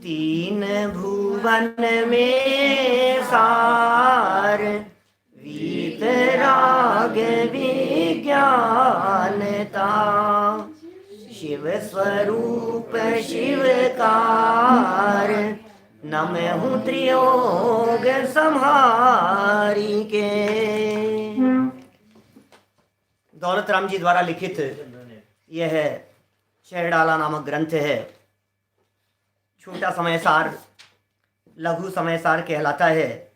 तीन भुवन में सार, वीतराग विज्ञानता, शिव स्वरूप शिवकार, नमहु त्रियोग संहारी के। दौलत राम जी द्वारा लिखित यह छहडाला नामक ग्रंथ है। छोटा समयसार, लघु समयसार कहलाता है।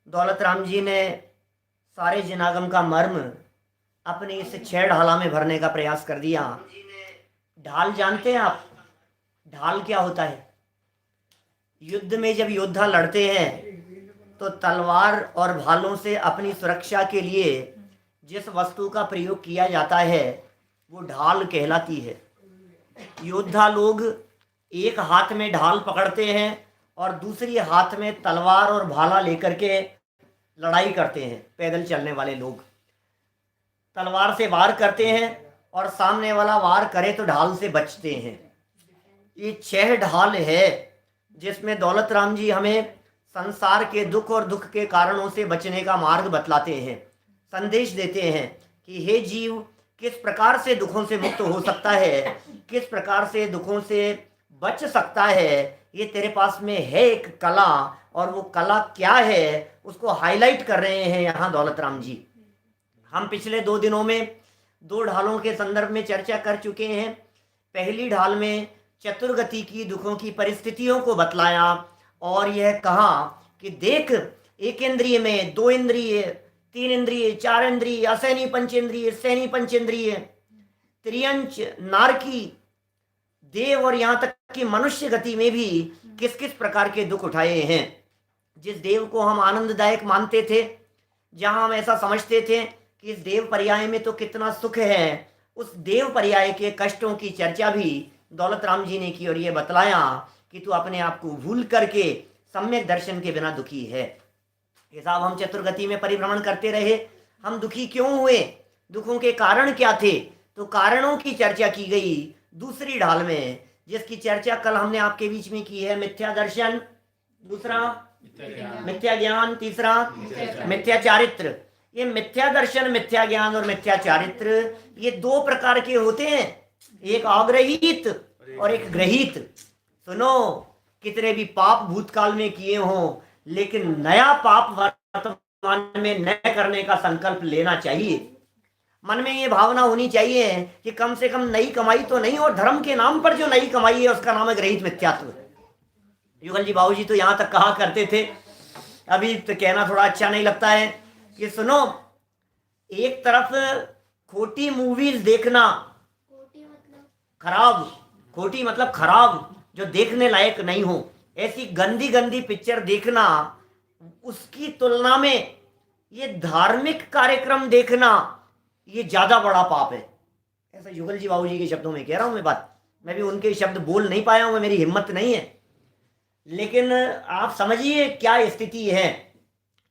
दौलत राम जी ने सारे जिनागम का मर्म अपनी इस छहडाला में भरने का प्रयास कर दिया। ढाल जानते हैं आप? ढाल क्या होता है? युद्ध में जब योद्धा लड़ते हैं तो तलवार और भालों से अपनी सुरक्षा के लिए जिस वस्तु का प्रयोग किया जाता है वो ढाल कहलाती है। योद्धा लोग एक हाथ में ढाल पकड़ते हैं और दूसरी हाथ में तलवार और भाला लेकर के लड़ाई करते हैं। पैदल चलने वाले लोग तलवार से वार करते हैं और सामने वाला वार करे तो ढाल से बचते हैं। ये 6 ढाल है जिसमें दौलत राम जी हमें संसार के दुख और दुख के कारणों से बचने का मार्ग बतलाते हैं, संदेश देते हैं कि हे जीव, किस प्रकार से दुखों से मुक्त हो सकता है, किस प्रकार से दुखों से बच सकता है। ये तेरे पास में है एक कला, और वो कला क्या है उसको हाईलाइट कर रहे हैं यहाँ दौलत राम जी। हम पिछले 2 दिनों में 2 ढालों के संदर्भ में चर्चा कर चुके हैं। पहली ढाल में चतुर्गति की दुखों की परिस्थितियों को बतलाया और यह कहा कि देख, 1 इंद्रिय में 2 इंद्रिय, 3 इंद्रिय, 4 इंद्रिय, असैनी पंचेंद्रिय, सैनी पंचेंद्रिय, त्रियंच, नारकी, देव और यहाँ तक कि मनुष्य गति में भी किस किस प्रकार के दुख उठाए हैं। जिस देव को हम आनंददायक मानते थे, जहाँ हम ऐसा समझते थे कि इस देव पर्याय में तो कितना सुख है, उस देव पर्याय के कष्टों की चर्चा भी दौलत राम जी ने की और ये बतलाया कि तू अपने आप को भूल करके सम्यक दर्शन के बिना दुखी है। ये साहब, हम चतुर्गति में परिभ्रमण करते रहे, हम दुखी क्यों हुए, दुखों के कारण क्या थे? तो कारणों की चर्चा की गई दूसरी ढाल में, जिसकी चर्चा कल हमने आपके बीच में की है। मिथ्या दर्शन, दूसरा मिथ्या ज्ञान, तीसरा मिथ्या चारित्र। ये मिथ्या दर्शन, मिथ्या ज्ञान और मिथ्या चारित्र ये 2 प्रकार के होते हैं, एक अग्रहीत और एक ग्रहीत। सुनो, कितने भी पाप भूतकाल में किए हों, लेकिन नया पाप वर्तमान में न करने का संकल्प लेना चाहिए। मन में ये भावना होनी चाहिए कि कम से कम नई कमाई तो नहीं, और धर्म के नाम पर जो नई कमाई है उसका नाम है ग्रहित मिथ्यात्व। युगल जी, बाबू जी तो यहाँ तक कहा करते थे, अभी तो कहना थोड़ा अच्छा नहीं लगता है, कि सुनो, एक तरफ खोटी मूवीज देखना, खराब, खोटी मतलब खराब, जो देखने लायक नहीं हो, ऐसी गंदी गंदी पिक्चर देखना, उसकी तुलना में ये धार्मिक कार्यक्रम देखना ये ज्यादा बड़ा पाप है। ऐसा युगल जी बाबू जी के शब्दों में कह रहा हूं मैं बात। मैं भी उनके शब्द बोल नहीं पाया हूं, मेरी हिम्मत नहीं है, लेकिन आप समझिए क्या स्थिति है।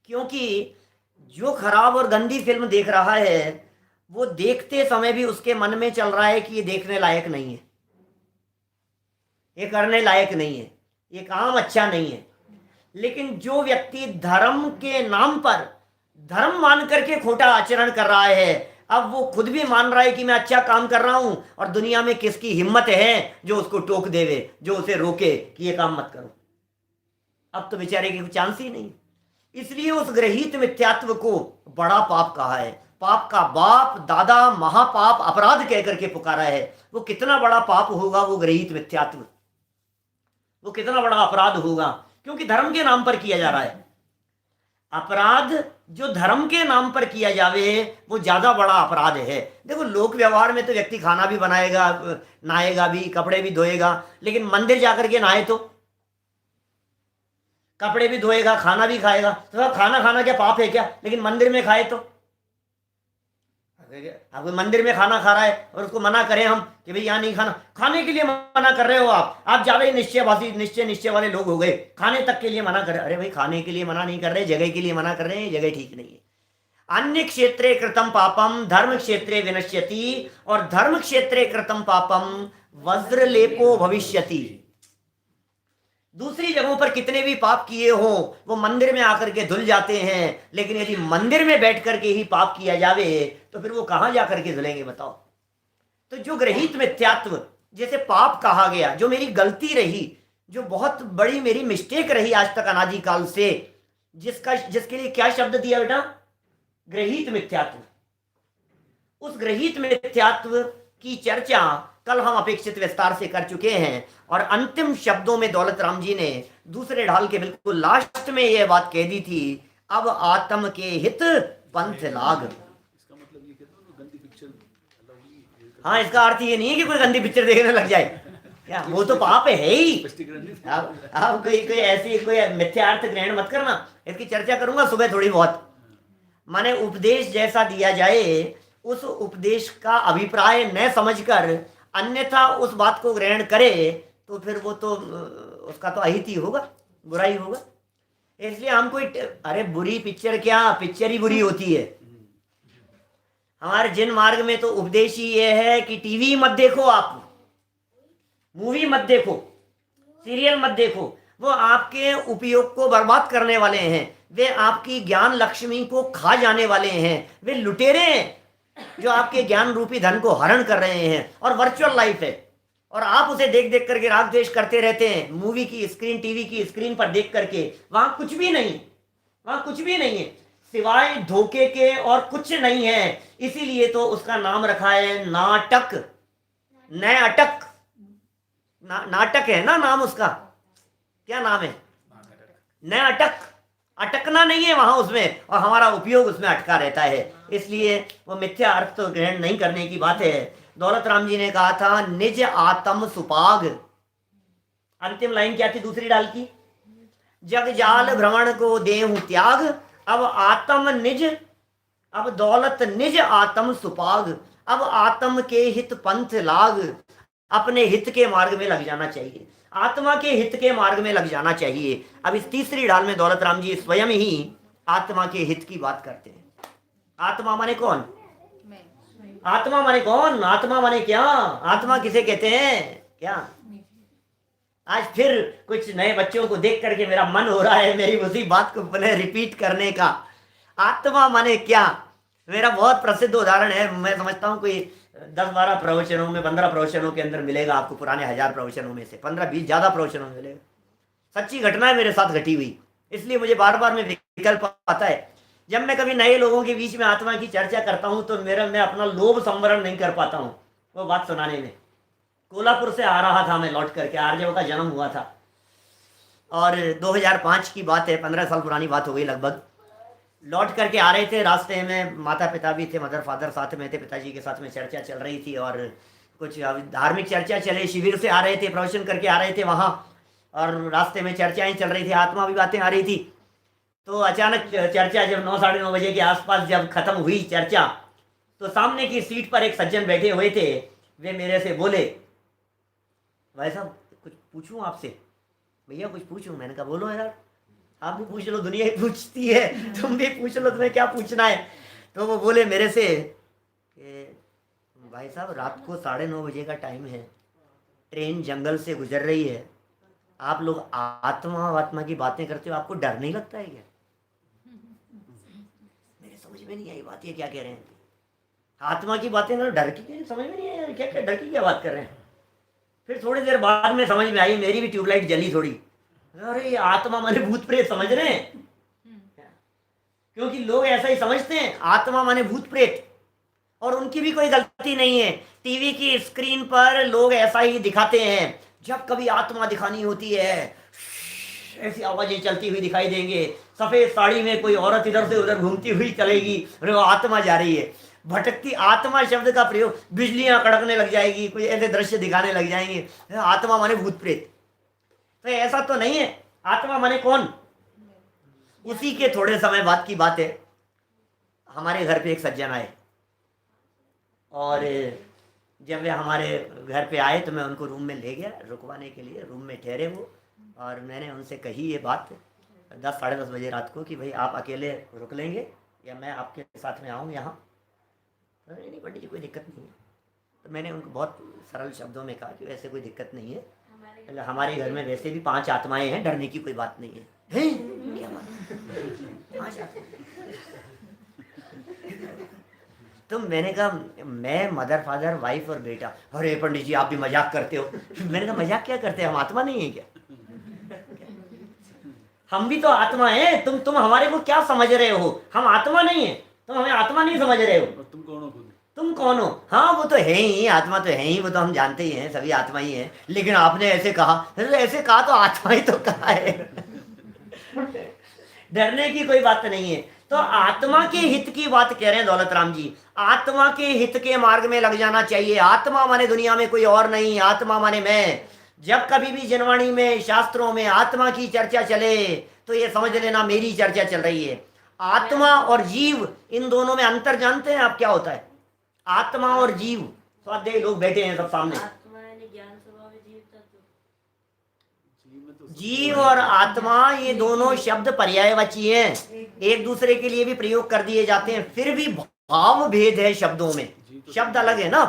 क्योंकि जो खराब और गंदी फिल्म देख रहा है वो देखते समय भी उसके मन में चल रहा है कि ये देखने लायक नहीं है, ये करने लायक नहीं है, ये काम अच्छा नहीं है। लेकिन जो व्यक्ति धर्म के नाम पर धर्म मान करके खोटा आचरण कर रहा है, अब वो खुद भी मान रहा है कि मैं अच्छा काम कर रहा हूं, और दुनिया में किसकी हिम्मत है जो उसको टोक देवे, जो उसे रोके कि ये काम मत करो। अब तो बेचारे की चांस ही नहीं। इसलिए उस ग्रहित मिथ्यात्व को बड़ा पाप कहा है। पाप का बाप दादा महापाप अपराध कह करके पुकारा है। वो कितना बड़ा पाप होगा वो ग्रहित मिथ्यात्व, वो कितना बड़ा अपराध होगा, क्योंकि धर्म के नाम पर किया जा रहा है। अपराध जो धर्म के नाम पर किया जावे वो ज्यादा बड़ा अपराध है। देखो, लोक व्यवहार में तो व्यक्ति खाना भी बनाएगा, नहाएगा भी, कपड़े भी धोएगा, लेकिन मंदिर जाकर के नहाए तो कपड़े भी धोएगा, खाना भी खाएगा, तो खाना खाना क्या पाप है क्या? लेकिन मंदिर में खाए तो, आप मंदिर में खाना खा रहा है और उसको मना करें हम कि भाई यहाँ नहीं खाना, खाने के लिए मना कर रहे हो आप ज्यादा ही निश्चय वाले लोग हो गए, खाने तक के लिए मना कर। अरे भाई, खाने के लिए मना नहीं कर रहे, जगह के लिए मना कर रहे हैं, जगह ठीक नहीं है। अन्य क्षेत्रे कृतम पापम धर्म क्षेत्रे विनश्यति, और धर्म क्षेत्रे कृतम पापम वज्रलेपो भविष्यति। दूसरी जगहों पर कितने भी पाप किए हों वो मंदिर में आकर के धुल जाते हैं, लेकिन यदि मंदिर में बैठ करके ही पाप किया जावे तो फिर वो कहां जाकर के धुलेंगे बताओ। तो जो ग्रहित मिथ्यात्व, जैसे पाप कहा गया, जो मेरी गलती रही, जो बहुत बड़ी मेरी मिस्टेक रही आज तक अनादि काल से, जिसके लिए क्या शब्द दिया बेटा? ग्रहित मिथ्यात्व। उस ग्रहित मिथ्यात्व की चर्चा कल हम अपेक्षित विस्तार से कर चुके हैं, और अंतिम शब्दों में दौलत राम जी ने दूसरे ढाल के बिल्कुल लास्ट में यह बात कह दी थी, अब आत्म के हित पंथ लाग। इसका मतलब ये कहते हो गंदी पिक्चर। हाँ, इसका अर्थ ये नहीं है कि कोई गंदी पिक्चर देखने लग जाए, क्या वो तो पाप है ही। आप कोई ऐसी कोई मिथ्या अर्थ ग्रहण मत करना, इसकी चर्चा करूंगा सुबह थोड़ी बहुत। माने उपदेश जैसा दिया जाए उस उपदेश का अभिप्राय न समझकर अन्यथा उस बात को ग्रहण करे तो फिर वो तो उसका तो अहित ही होगा, बुरा ही होगा। इसलिए हम कोई अरे बुरी पिक्चर क्या, पिक्चर ही बुरी होती है। हमारे जिन मार्ग में तो उपदेश ही ये है कि टीवी मत देखो, आप मूवी मत देखो, सीरियल मत देखो, वो आपके उपयोग को बर्बाद करने वाले हैं, वे आपकी ज्ञान लक्ष्मी को खा जाने वाले हैं, वे लुटेरे हैं जो आपके ज्ञान रूपी धन को हरण कर रहे हैं। और वर्चुअल लाइफ है और आप उसे देख देख करके राग द्वेष करते रहते हैं, मूवी की स्क्रीन, टीवी की स्क्रीन पर देख करके। वहां कुछ भी नहीं, वहां कुछ भी नहीं है सिवाय धोखे के, और कुछ नहीं है। इसीलिए तो उसका नाम रखा है नाटक, न अटक। नाटक है ना नाम उसका, क्या नाम है? न अटक। अटकना नहीं है वहां उसमें, और हमारा उपयोग उसमें अटका रहता है। इसलिए वो मिथ्या अर्थ तो ग्रहण नहीं करने की बात है। दौलत राम जी ने कहा था निज आत्म सुपाग। अंतिम लाइन क्या थी दूसरी डाल की? जग जाल भ्रमण को देहु त्याग, अब आत्म निज, अब दौलत निज आत्म सुपाग, अब आत्म के हित पंथ लाग। अपने हित के मार्ग में लग जाना चाहिए, आत्मा के हित के मार्ग में लग जाना चाहिए। अब इस तीसरी डाल में दौलत राम जी स्वयं ही आत्मा के हित की बात करते हैं। आत्मा माने कौन? आत्मा माने कौन? आत्मा माने क्या? आत्मा किसे कहते हैं? क्या आज फिर कुछ नए बच्चों को देख करके मेरा मन हो रहा है मेरी उसी बात को पुनः रिपीट करने का। आत्मा माने क्या? मेरा बहुत प्रसिद्ध उदाहरण है, मैं समझता हूँ कोई 10-12 प्रवचनों में, 15 प्रवचनों के अंदर मिलेगा आपको, पुराने 1000 प्रवचनों में से 15-20 ज्यादा प्रवचनों में मिलेगा। सच्ची घटना है मेरे साथ घटी हुई, इसलिए मुझे बार बार में विकल्प आता है। जब मैं कभी नए लोगों के बीच में आत्मा की चर्चा करता हूँ तो मैं अपना लोभ संवरण नहीं कर पाता हूँ वो बात सुनाने में। कोल्हापुर से आ रहा था मैं लौट करके, आर्यव का जन्म हुआ था और 2005 की बात है, 15 साल पुरानी बात हो गई लगभग। लौट करके आ रहे थे, रास्ते में माता पिता भी थे, मदर फादर साथ में थे, पिताजी के साथ में चर्चा चल रही थी और कुछ धार्मिक चर्चा चले। शिविर से आ रहे थे, प्रवचन करके आ रहे थे वहाँ, और रास्ते में चर्चाएं चल रही थी, आत्मा भी बातें आ रही थी। तो अचानक चर्चा जब 9, साढ़े 9 बजे के आसपास जब खत्म हुई चर्चा, तो सामने की सीट पर एक सज्जन बैठे हुए थे। वे मेरे से बोले, भाई साहब कुछ पूछूं आपसे? भैया कुछ पूछूं? मैंने कहा बोलो यार, आप भी पूछ लो, दुनिया ही पूछती है, तुम भी पूछ लो, तुम्हें क्या पूछना है। तो वो बोले मेरे से कि भाई साहब रात को 9:30 बजे का टाइम है, ट्रेन जंगल से गुजर रही है, आप लोग आत्मा की बातें करते हो, आपको डर नहीं लगता है क्या? मेरे समझ में नहीं आई बात, ये क्या कह रहे हैं? आत्मा की बातें करो, डर की समझ में नहीं आई, क्या क्या डर की क्या बात कर रहे हैं? फिर थोड़ी देर बाद में समझ में आई, मेरी भी ट्यूबलाइट जली थोड़ी। अरे आत्मा माने भूत प्रेत समझ रहे हैं, क्योंकि लोग ऐसा ही समझते हैं आत्मा माने भूत प्रेत, और उनकी भी कोई गलती नहीं है। टीवी की स्क्रीन पर लोग ऐसा ही दिखाते हैं। जब कभी आत्मा दिखानी होती है ऐसी आवाजें चलती हुई दिखाई देंगे, सफेद साड़ी में कोई औरत इधर से उधर घूमती हुई चलेगी, अरे वो आत्मा जा रही है। भटकती आत्मा शब्द का प्रयोग, बिजलियां कड़कने लग जाएगी, कोई ऐसे दृश्य दिखाने लग जाएंगे, आत्मा माने भूत प्रेत। तो ऐसा तो नहीं है। आत्मा माने कौन? उसी के थोड़े समय बाद की बात है, हमारे घर पे एक सज्जन आए, और जब वे हमारे घर पे आए तो मैं उनको रूम में ले गया रुकवाने के लिए। रूम में ठहरे वो, और मैंने उनसे कही ये बात 10, साढ़े 10 बजे रात को कि भाई आप अकेले रुक लेंगे या मैं आपके साथ में आऊँ यहाँ? नहीं पंडित जी कोई दिक्कत नहीं है। तो मैंने उनको बहुत सरल शब्दों में कहा कि वैसे कोई दिक्कत नहीं है, मतलब हमारे घर में वैसे भी 5 आत्माएं हैं, डरने की कोई बात नहीं है। हैं? क्या बात? 5 आत्माएं। तो मैंने कहा मैं, मदर, फादर, वाइफ और बेटा। अरे पंडित जी आप भी मजाक करते हो। मैंने कहा मजाक क्या करते हैं, हम आत्मा नहीं है क्या? हम भी तो आत्मा हैं। तुम हमारे को क्या समझ रहे हो? हम आत्मा नहीं है, तुम हमें आत्मा नहीं समझ रहे हो। और तुम कौन हो खुद? तुम कौन हो? हाँ वो तो है ही, आत्मा तो है ही, वो तो हम जानते ही हैं, सभी आत्मा ही हैं। लेकिन आपने ऐसे कहा, तो ऐसे कहा तो आत्मा ही तो कहा है। डरने की कोई बात नहीं है। तो आत्मा के हित की बात कह रहे हैं दौलत राम जी। आत्मा के हित के मार्ग में लग जाना चाहिए। आत्मा माने दुनिया में कोई और नहीं, आत्मा माने मैं। जब कभी भी जनवाणी में, शास्त्रों में आत्मा की चर्चा चले तो ये समझ लेना मेरी चर्चा चल रही है। आत्मा और जीव, इन दोनों में अंतर जानते हैं आप क्या होता है? आत्मा और जीव, स्वाध्यायी लोग बैठे हैं सब सामने। जीव और आत्मा ये दोनों शब्द पर्यायवाची हैं, एक दूसरे के लिए भी प्रयोग कर दिए जाते हैं, फिर भी भाव भेद है शब्दों में, शब्द अलग है ना।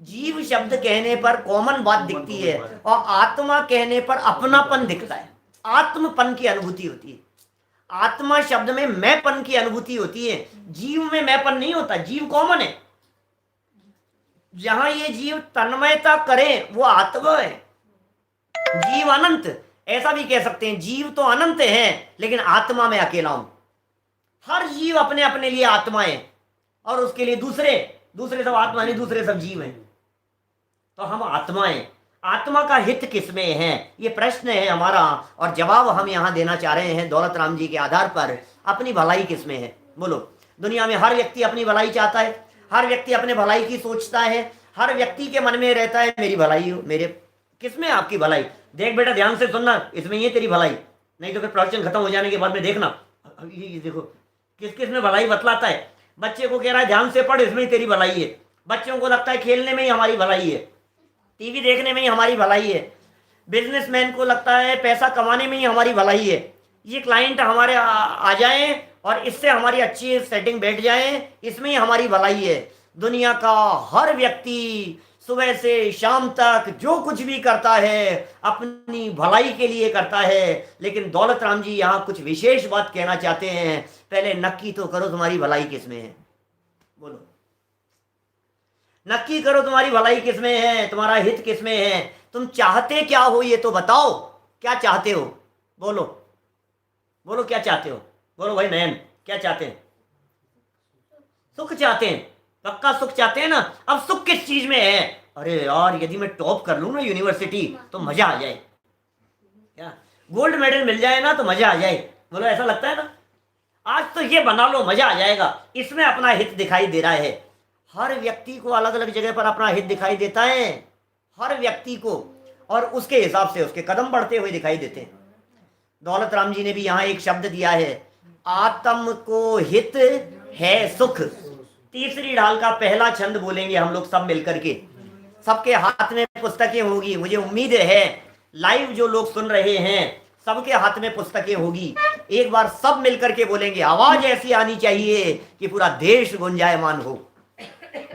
जीव शब्द कहने पर कॉमन बात दिखती है और आत्मा कहने पर अपनापन दिखता है, आत्मपन की अनुभूति होती है। आत्मा शब्द में मैंपन की अनुभूति होती है, जीव में मैंपन नहीं होता। जीव कॉमन है, जहां ये जीव तन्मयता करे वो आत्मा है। जीव अनंत, ऐसा भी कह सकते हैं, जीव तो अनंत है लेकिन आत्मा में अकेला हूं। हर जीव अपने अपने लिए आत्मा है और उसके लिए दूसरे सब आत्मा नहीं, दूसरे सब जीव हैं। तो हम आत्मा हैं। आत्मा का हित किसमें है, ये प्रश्न है हमारा, और जवाब हम यहां देना चाह रहे हैं दौलत राम जी के आधार पर। अपनी भलाई किसमें है? बोलो। दुनिया में हर व्यक्ति अपनी भलाई चाहता है, हर व्यक्ति अपने भलाई की सोचता है, हर व्यक्ति के मन में रहता है मेरी भलाई हो, मेरे। किसमें आपकी भलाई? देख बेटा ध्यान से सुनना, इसमें ये तेरी भलाई, नहीं तो फिर प्रवचन खत्म हो जाने के बाद में देखना ये देखो किस किस में भलाई बतलाता है। बच्चे को कह रहा है ध्यान से पढ़, इसमें ही तेरी भलाई है। बच्चों को लगता है खेलने में ही हमारी भलाई है, टीवी देखने में ही हमारी भलाई है। बिजनेसमैन को लगता है पैसा कमाने में ही हमारी भलाई है। ये क्लाइंट हमारे आ जाए और इससे हमारी अच्छी सेटिंग बैठ जाए, इसमें ही हमारी भलाई है। दुनिया का हर व्यक्ति सुबह से शाम तक जो कुछ भी करता है अपनी भलाई के लिए करता है। लेकिन दौलत राम जी यहाँ कुछ विशेष बात कहना चाहते हैं। पहले नक्की तो करो तुम्हारी भलाई किसमें है। बोलो, नक्की करो तुम्हारी भलाई किसमें है, तुम्हारा हित किसमें है। तुम चाहते क्या हो ये तो बताओ, क्या चाहते हो? बोलो बोलो, क्या चाहते हो? बोलो भाई नयन, क्या चाहते हैं? सुख चाहते हैं, पक्का सुख चाहते हैं ना। अब सुख किस चीज में है? अरे यार यदि मैं टॉप कर लूं ना यूनिवर्सिटी तो मजा आ जाए, क्या गोल्ड मेडल मिल जाए ना तो मजा आ जाए। बोलो ऐसा लगता है ना, आज तो ये बना लो मजा आ जाएगा। इसमें अपना हित दिखाई दे रहा है। हर व्यक्ति को अलग अलग जगह पर अपना हित दिखाई देता है, हर व्यक्ति को, और उसके हिसाब से उसके कदम बढ़ते हुए दिखाई देते हैं। दौलत राम जी ने भी यहाँ एक शब्द दिया है, आत्म को हित है सुख। तीसरी ढाल का पहला छंद बोलेंगे हम लोग सब मिलकर के। सबके हाथ में पुस्तकें होगी, मुझे उम्मीद है लाइव जो लोग सुन रहे हैं सबके हाथ में पुस्तकें होगी। एक बार सब मिलकर के बोलेंगे, आवाज ऐसी आनी चाहिए कि पूरा देश गुंजायमान हो,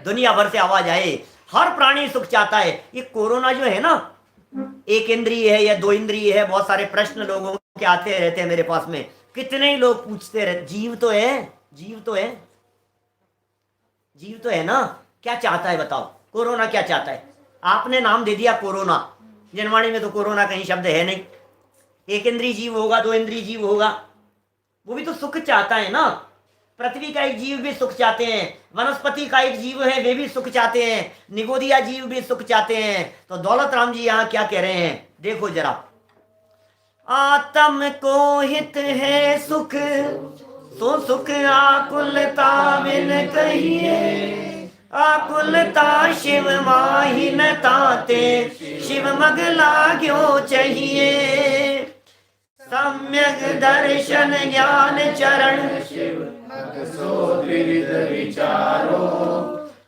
दुनिया भर से आवाज आए। हर प्राणी सुख चाहता है। ये कोरोना जो है ना, एक इंद्रिय है या 2 इंद्रिय है, बहुत सारे प्रश्न लोगों के आते रहते हैं मेरे पास में। कितने ही लोग पूछते रहते, जीव तो है, जीव तो है, जीव तो है ना। क्या चाहता है बताओ? कोरोना क्या चाहता है? आपने नाम दे दिया कोरोना, जनवाणी में तो कोरोना कहीं शब्द है नहीं। एक इंद्रिय जीव होगा, 2 इंद्रिय जीव होगा, वो भी तो सुख चाहता है ना। पृथ्वी का एक जीव भी सुख चाहते हैं, वनस्पति का एक जीव है वे भी सुख चाहते हैं, निगोदिया जीव भी सुख चाहते हैं। तो दौलत राम जी यहाँ क्या कह रहे हैं देखो जरा, आत्म को हित है सुख, सो सुख आकुलता बिन कहिए, आकुलता शिव माही न ताते, शिव मग लाग्यो चाहिए। सम्यक दर्शन ज्ञान चरण,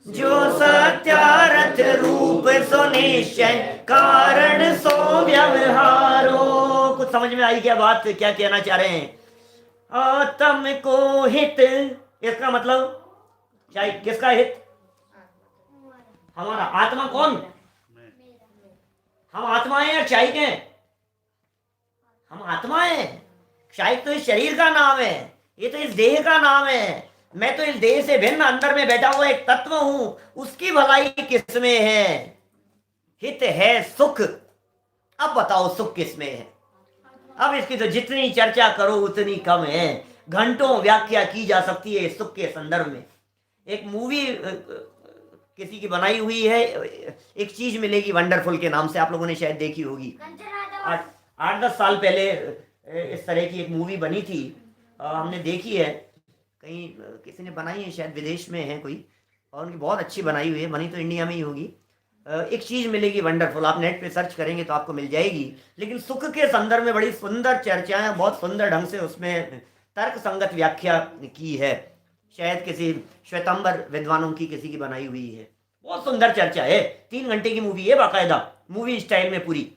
जो सत्यारथ रूप सो निश्चय, कारण सो व्यवहारो। कुछ समझ में आई क्या बात, क्या कहना चाह रहे हैं? आत्म को हित, इसका मतलब क्या, किसका हित? हमारा। आत्मा कौन? हम आत्माएं या क्षायिक हैं? हम आत्मा हैं। क्षायिक तो इस शरीर का नाम है, ये तो इस देह का नाम है। मैं तो इस देह से भिन्न अंदर में बैठा हुआ एक तत्व हूं, उसकी भलाई किसमें है? हित है सुख। अब बताओ सुख किसमें है? अब इसकी तो जितनी चर्चा करो उतनी कम है, घंटों व्याख्या की जा सकती है सुख के संदर्भ में। एक मूवी किसी की बनाई हुई है, एक चीज मिलेगी वंडरफुल के नाम से, आप लोगों ने शायद देखी होगी। 8-10 साल पहले इस तरह की एक मूवी बनी थी, हमने देखी है। कहीं किसी ने बनाई है, शायद विदेश में है कोई, और उनकी बहुत अच्छी बनाई हुई है। बनी तो इंडिया में ही होगी। एक चीज़ मिलेगी वंडरफुल, आप नेट पे सर्च करेंगे तो आपको मिल जाएगी। लेकिन सुख के संदर्भ में बड़ी सुंदर चर्चाएं, बहुत सुंदर ढंग से उसमें तर्क संगत व्याख्या की है। शायद किसी श्वेतांबर विद्वानों की किसी की बनाई हुई है। बहुत सुंदर चर्चा है, 3 घंटे की मूवी है, बाकायदा मूवी स्टाइल में पूरी।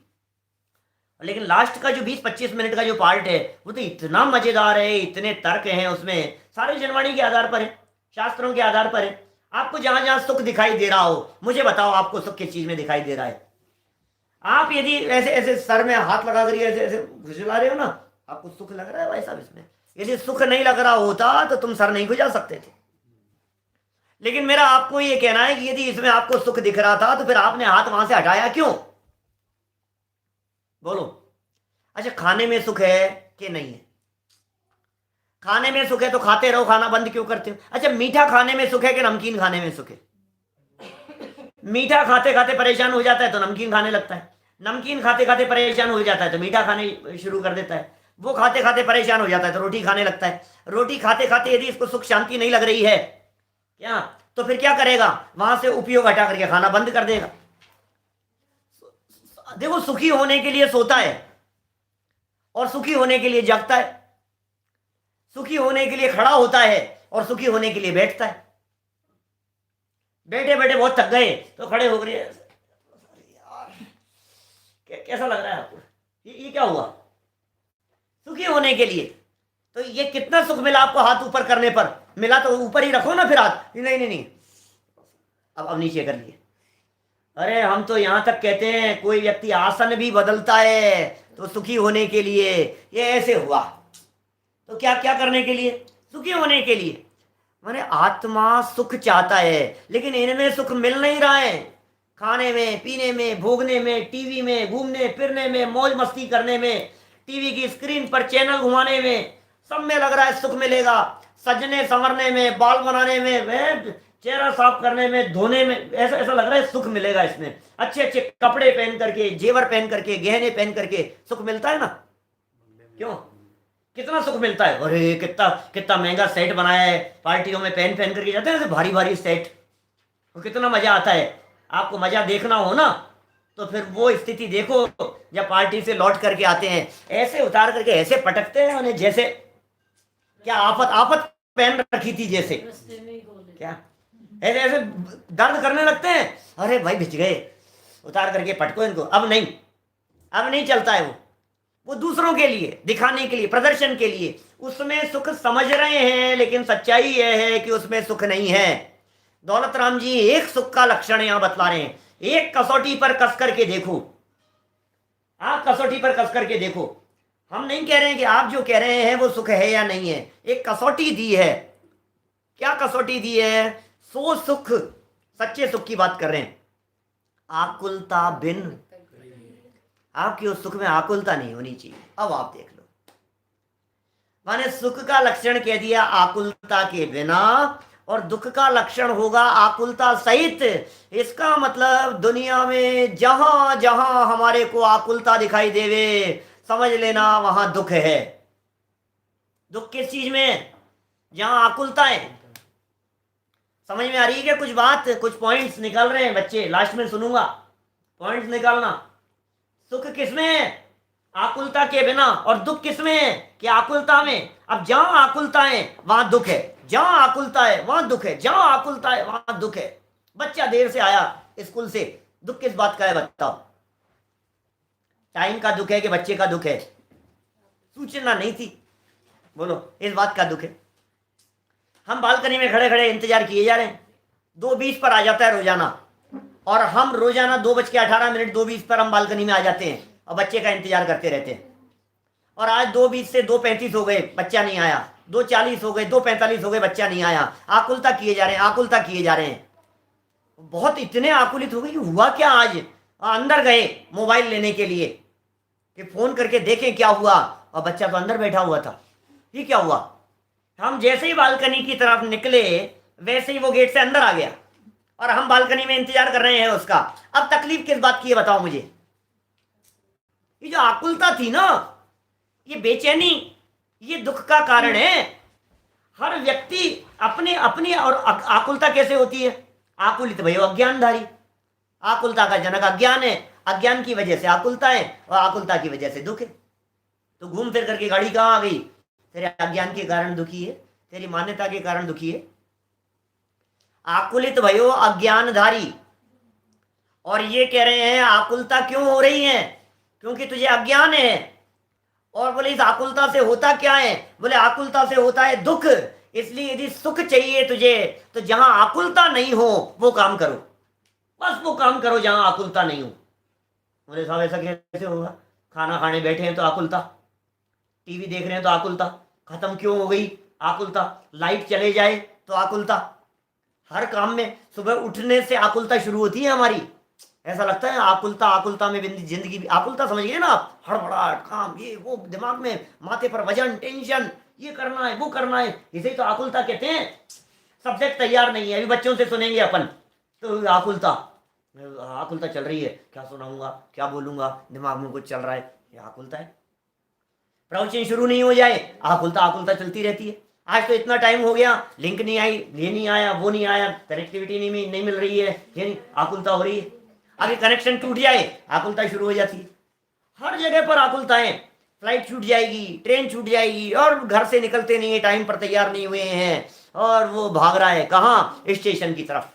लेकिन लास्ट का जो 20-25 मिनट का जो पार्ट है वो तो इतना मजेदार है, इतने तर्क हैं उसमें, सारे जनवाणी के आधार पर है, शास्त्रों के आधार पर है। आपको जहां जहां सुख दिखाई दे रहा हो, मुझे बताओ आपको सुख किस चीज में दिखाई दे रहा है? आप यदि ऐसे ऐसे सर में हाथ लगा कर ऐसे ऐसे खुजला रहे हो ना, आपको सुख लग रहा है भाई साहब इसमें। यदि सुख नहीं लग रहा होता तो तुम सर नहीं खुजा सकते थे। लेकिन मेरा आपको ये कहना है कि यदि इसमें आपको सुख दिख रहा था तो फिर आपने हाथ वहां से हटाया क्यों? बोलो। अच्छा, खाने में सुख है कि नहीं है? खाने में सुख है तो खाते रहो, खाना बंद क्यों करते हो? अच्छा, मीठा खाने में सुख है कि नमकीन खाने में सुख है? मीठा खाते खाते परेशान हो जाता है तो नमकीन खाने लगता है, नमकीन खाते खाते परेशान हो जाता है तो मीठा खाने शुरू कर देता है, वो खाते खाते परेशान हो जाता है तो रोटी खाने लगता है, रोटी खाते खाते यदि इसको सुख शांति नहीं लग रही है क्या, तो फिर क्या करेगा? वहां से उपयोग हटा करके खाना बंद कर देगा। देखो, सुखी होने के लिए सोता है और सुखी होने के लिए जगता है, सुखी होने के लिए खड़ा होता है और सुखी होने के लिए बैठता है। बैठे बैठे बहुत थक गए तो खड़े हो गए, यार कैसा लग रहा है आपको? ये क्या हुआ? सुखी होने के लिए। तो ये कितना सुख मिला आपको हाथ ऊपर करने पर? मिला तो ऊपर ही रखो ना फिर हाथ। नहीं नहीं नहीं, अब नीचे कर लिए। अरे हम तो यहां तक कहते हैं कोई व्यक्ति आसन भी बदलता है तो सुखी होने के लिए। ये ऐसे हुआ तो क्या क्या करने के लिए? सुखी होने के लिए। माने आत्मा सुख चाहता है, लेकिन इनमें सुख मिल नहीं रहा है। खाने में, पीने में, भोगने में, टीवी में, घूमने फिरने में, मौज मस्ती करने में, टीवी की स्क्रीन पर चैनल घुमाने में, सब में लग रहा है सुख मिलेगा। सजने संवरने में, बाल बनाने में, चेहरा साफ करने में, धोने में, ऐसा ऐसा लग रहा है सुख मिलेगा इसमें। अच्छे अच्छे कपड़े पहन करके, जेवर पहन करके, गहने पहन करके सुख मिलता है ना? क्यों? कितना सुख मिलता है। अरे कितना कितना महंगा सेट बनाया है, पार्टियों में पहन पहन करके जाते हैं भारी भारी सेट, तो कितना मजा आता है। आपको मजा देखना हो ना तो फिर वो स्थिति देखो जब पार्टी से लौट करके आते हैं, ऐसे उतार करके ऐसे पटकते हैं उन्हें जैसे क्या आफत आफत पहन रखी थी जैसे, क्या ऐसे ऐसे दर्द करने लगते हैं। अरे भाई भिज गए, उतार करके पटको इनको। अब नहीं चलता है वो दूसरों के लिए, दिखाने के लिए, प्रदर्शन के लिए उसमें सुख समझ रहे हैं, लेकिन सच्चाई यह है कि उसमें सुख नहीं है। दौलत राम जी एक सुख का लक्षण यहां बतला रहे हैं। एक कसौटी पर कस करके देखो, आप कसौटी पर कस करके देखो। हम नहीं कह रहे हैं कि आप जो कह रहे हैं वो सुख है या नहीं है। एक कसौटी दी है। क्या कसौटी दी है? सो सुख, सच्चे सुख की बात कर रहे हैं। आकुलता बिन, आपकी उस सुख में आकुलता नहीं होनी चाहिए। अब आप देख लो, माने सुख का लक्षण कह दिया आकुलता के बिना, और दुख का लक्षण होगा आकुलता सहित। इसका मतलब दुनिया में जहां जहां हमारे को आकुलता दिखाई देवे, समझ लेना वहां दुख है। दुख किस चीज में? जहां आकुलता है। समझ में आ रही है क्या कुछ बात? कुछ पॉइंट्स निकल रहे हैं बच्चे, लास्ट में सुनूंगा, पॉइंट्स निकालना। सुख किसमें है? आकुलता के बिना। और दुख किसमें है? कि आकुलता में। अब जहां आकुलता है वहां दुख है, जहां आकुलता है वहां दुख है, जहां आकुलता है वहां दुख है। बच्चा देर से आया स्कूल से, दुख किस बात का है बताओ? टाइम का दुख है कि बच्चे का दुख है? सूचना नहीं थी, बोलो, इस बात का दुख है। हम बालकनी में खड़े खड़े इंतजार किए जा रहे हैं, 2:20 पर आ जाता है रोजाना, और हम रोजाना 2:18 2:20 पर हम बालकनी में आ जाते हैं और बच्चे का इंतजार करते रहते हैं। और आज 2:20 से 2:35 हो गए, बच्चा नहीं आया। 2:40 हो गए, 2:45 हो गए, बच्चा नहीं आया। आकुलता किए जा रहे हैं, आकुलता किए जा रहे हैं। बहुत इतने आकुलित हो गए कि हुआ क्या आज। अंदर गए मोबाइल लेने के लिए कि फोन करके देखें क्या हुआ, और बच्चा तो अंदर बैठा हुआ था। ये क्या हुआ? हम जैसे ही बालकनी की तरफ निकले वैसे ही वो गेट से अंदर आ गया और हम बालकनी में इंतजार कर रहे हैं उसका। अब तकलीफ किस बात की है बताओ मुझे? ये जो आकुलता थी ना, ये बेचैनी, ये दुख का कारण है। हर व्यक्ति अपने अपनी, और आकुलता कैसे होती है? आकुलित भयो अज्ञानधारी। आकुलता का जनक अज्ञान है, अज्ञान की वजह से आकुलता है और आकुलता की वजह से दुख है। तो घूम फिर करके गाड़ी कहाँ आ गई? तेरे अज्ञान के कारण दुखी है, तेरी मान्यता के कारण दुखी है। आकुलित भयो अज्ञानधारी। और ये कह रहे हैं आकुलता क्यों हो रही है? क्योंकि तुझे अज्ञान है। और बोले इस आकुलता से होता क्या है? बोले आकुलता से होता है दुख। इसलिए यदि सुख चाहिए तुझे तो जहां आकुलता नहीं हो वो काम करो, बस वो काम करो जहां आकुलता नहीं हो। बोले साहब ऐसा कैसे होगा? खाना खाने बैठे हैं तो आकुलता, टीवी देख रहे हैं तो आकुलता, खत्म क्यों हो गई? आकुलता, लाइट चले जाए तो आकुलता। हर काम में सुबह उठने से आकुलता शुरू होती है हमारी। ऐसा लगता है आकुलता, आकुलता में जिंदगी भी आकुलता, समझ गए ना आप? हड़बड़ाहट, काम, ये वो, दिमाग में, माथे पर वजन, टेंशन, ये करना है वो करना है, इसे तो आकुलता कहते हैं। सब्जेक्ट तैयार नहीं है, अभी बच्चों से सुनेंगे अपन तो आकुलता, आकुलता चल रही है, क्या सुनाऊंगा, क्या बोलूंगा, दिमाग में कुछ चल रहा है, ये आकुलता है। प्रवचन शुरू नहीं हो जाए, आकुलता आकुलता चलती रहती है। आज तो इतना टाइम हो गया, लिंक नहीं आई, ये नहीं आया, वो नहीं आया, कनेक्टिविटी नहीं मिल रही है, ये नहीं, आकुलता हो रही है। आगे कनेक्शन टूट जाए, आकुलता शुरू हो जाती है। हर जगह पर आकुलता है। फ्लाइट छूट जाएगी, ट्रेन छूट जाएगी, और घर से निकलते नहीं है, टाइम पर तैयार नहीं हुए हैं, और वो भाग रहा है कहाँ? स्टेशन की तरफ।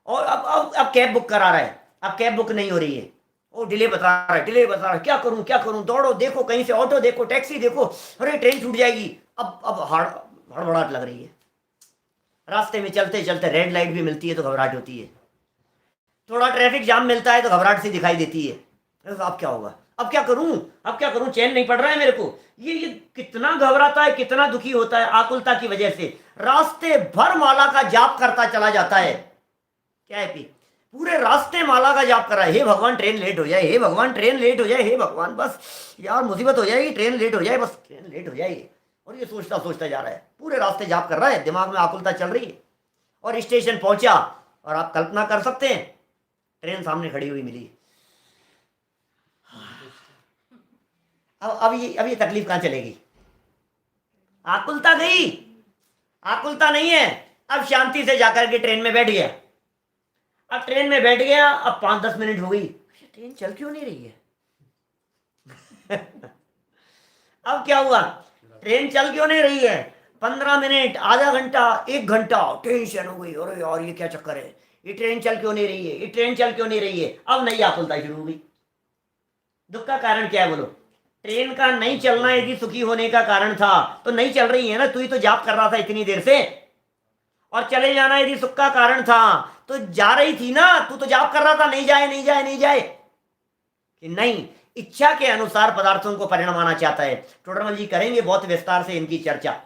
और अब कैब बुक करा रहा है, अब कैब बुक नहीं हो रही है, वो डिले बता रहा है, डिले बता रहा है, क्या करूं क्या करूं, दौड़ो देखो, कहीं से ऑटो देखो, टैक्सी देखो, अरे ट्रेन छूट जाएगी। अब हड़बड़ाहट लग रही है। रास्ते में चलते चलते रेड लाइट भी मिलती है तो घबराहट होती है, थोड़ा ट्रैफिक जाम मिलता है तो घबराहट सी दिखाई देती है। अब क्या होगा? अब क्या करूं, अब क्या करूं, चैन नहीं पड़ रहा है मेरे को। ये कितना घबराता है, कितना दुखी होता है आकुलता की वजह से। रास्ते भर माला का जाप करता चला जाता है। क्या है? पूरे रास्ते माला का जाप कर रहा है, हे भगवान ट्रेन लेट हो जाए, हे भगवान ट्रेन लेट हो जाए, हे भगवान बस यार मुसीबत हो जाएगी, ट्रेन लेट हो जाए, बस ट्रेन लेट हो जाएगी। और ये सोचता सोचता जा रहा है, पूरे रास्ते जाप कर रहा है, दिमाग में आकुलता चल रही है। और स्टेशन पहुंचा, और आप कल्पना कर सकते हैं ट्रेन सामने खड़ी हुई मिली। अब ये तकलीफ कहां चलेगी? आकुलता गई, आकुलता नहीं है। अब शांति से जाकर के ट्रेन में बैठ गया। अब ट्रेन में बैठ गया, अब 5-10 मिनट हो गई, ट्रेन चल क्यों नहीं रही है? अब क्या हुआ? ट्रेन चल क्यों नहीं रही है? 15 मिनट, आधा घंटा, 1 घंटा, टेंशन हो गई, अरे यार ये क्या चक्कर है, ये ट्रेन चल क्यों नहीं रही है, ये ट्रेन चल क्यों नहीं रही है? अब नई आकुलता शुरू हो गई। दुख का कारण क्या है बोलो? ट्रेन का नहीं चलना यदि सुखी होने का कारण था तो नहीं चल रही है ना, तू ही तो जाप कर रहा था इतनी देर से। और चले जाना यदि सुख का कारण था तो जा रही थी ना, तू तो जाप कर रहा था, नहीं जाए नहीं जाए नहीं जाए, कि नहीं, इच्छा के अनुसार पदार्थों को परिणमाना चाहता है। टोडरमल जी करेंगे बहुत विस्तार से इनकी चर्चा,